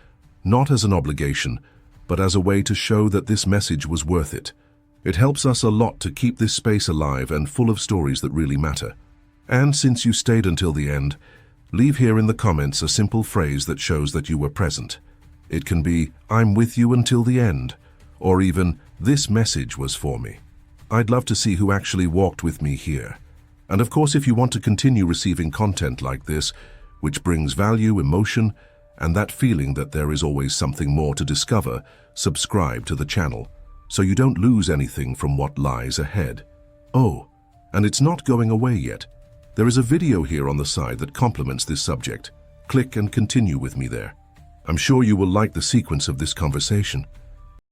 not as an obligation, but as a way to show that this message was worth it. It helps us a lot to keep this space alive and full of stories that really matter. And since you stayed until the end, leave here in the comments a simple phrase that shows that you were present. It can be, "I'm with you until the end," or even, "This message was for me." I'd love to see who actually walked with me here. And of course, if you want to continue receiving content like this, which brings value, emotion, and that feeling that there is always something more to discover, subscribe to the channel, so you don't lose anything from what lies ahead. Oh, and it's not going away yet. There is a video here on the side that complements this subject. Click and continue with me there. I'm sure you will like the sequence of this conversation.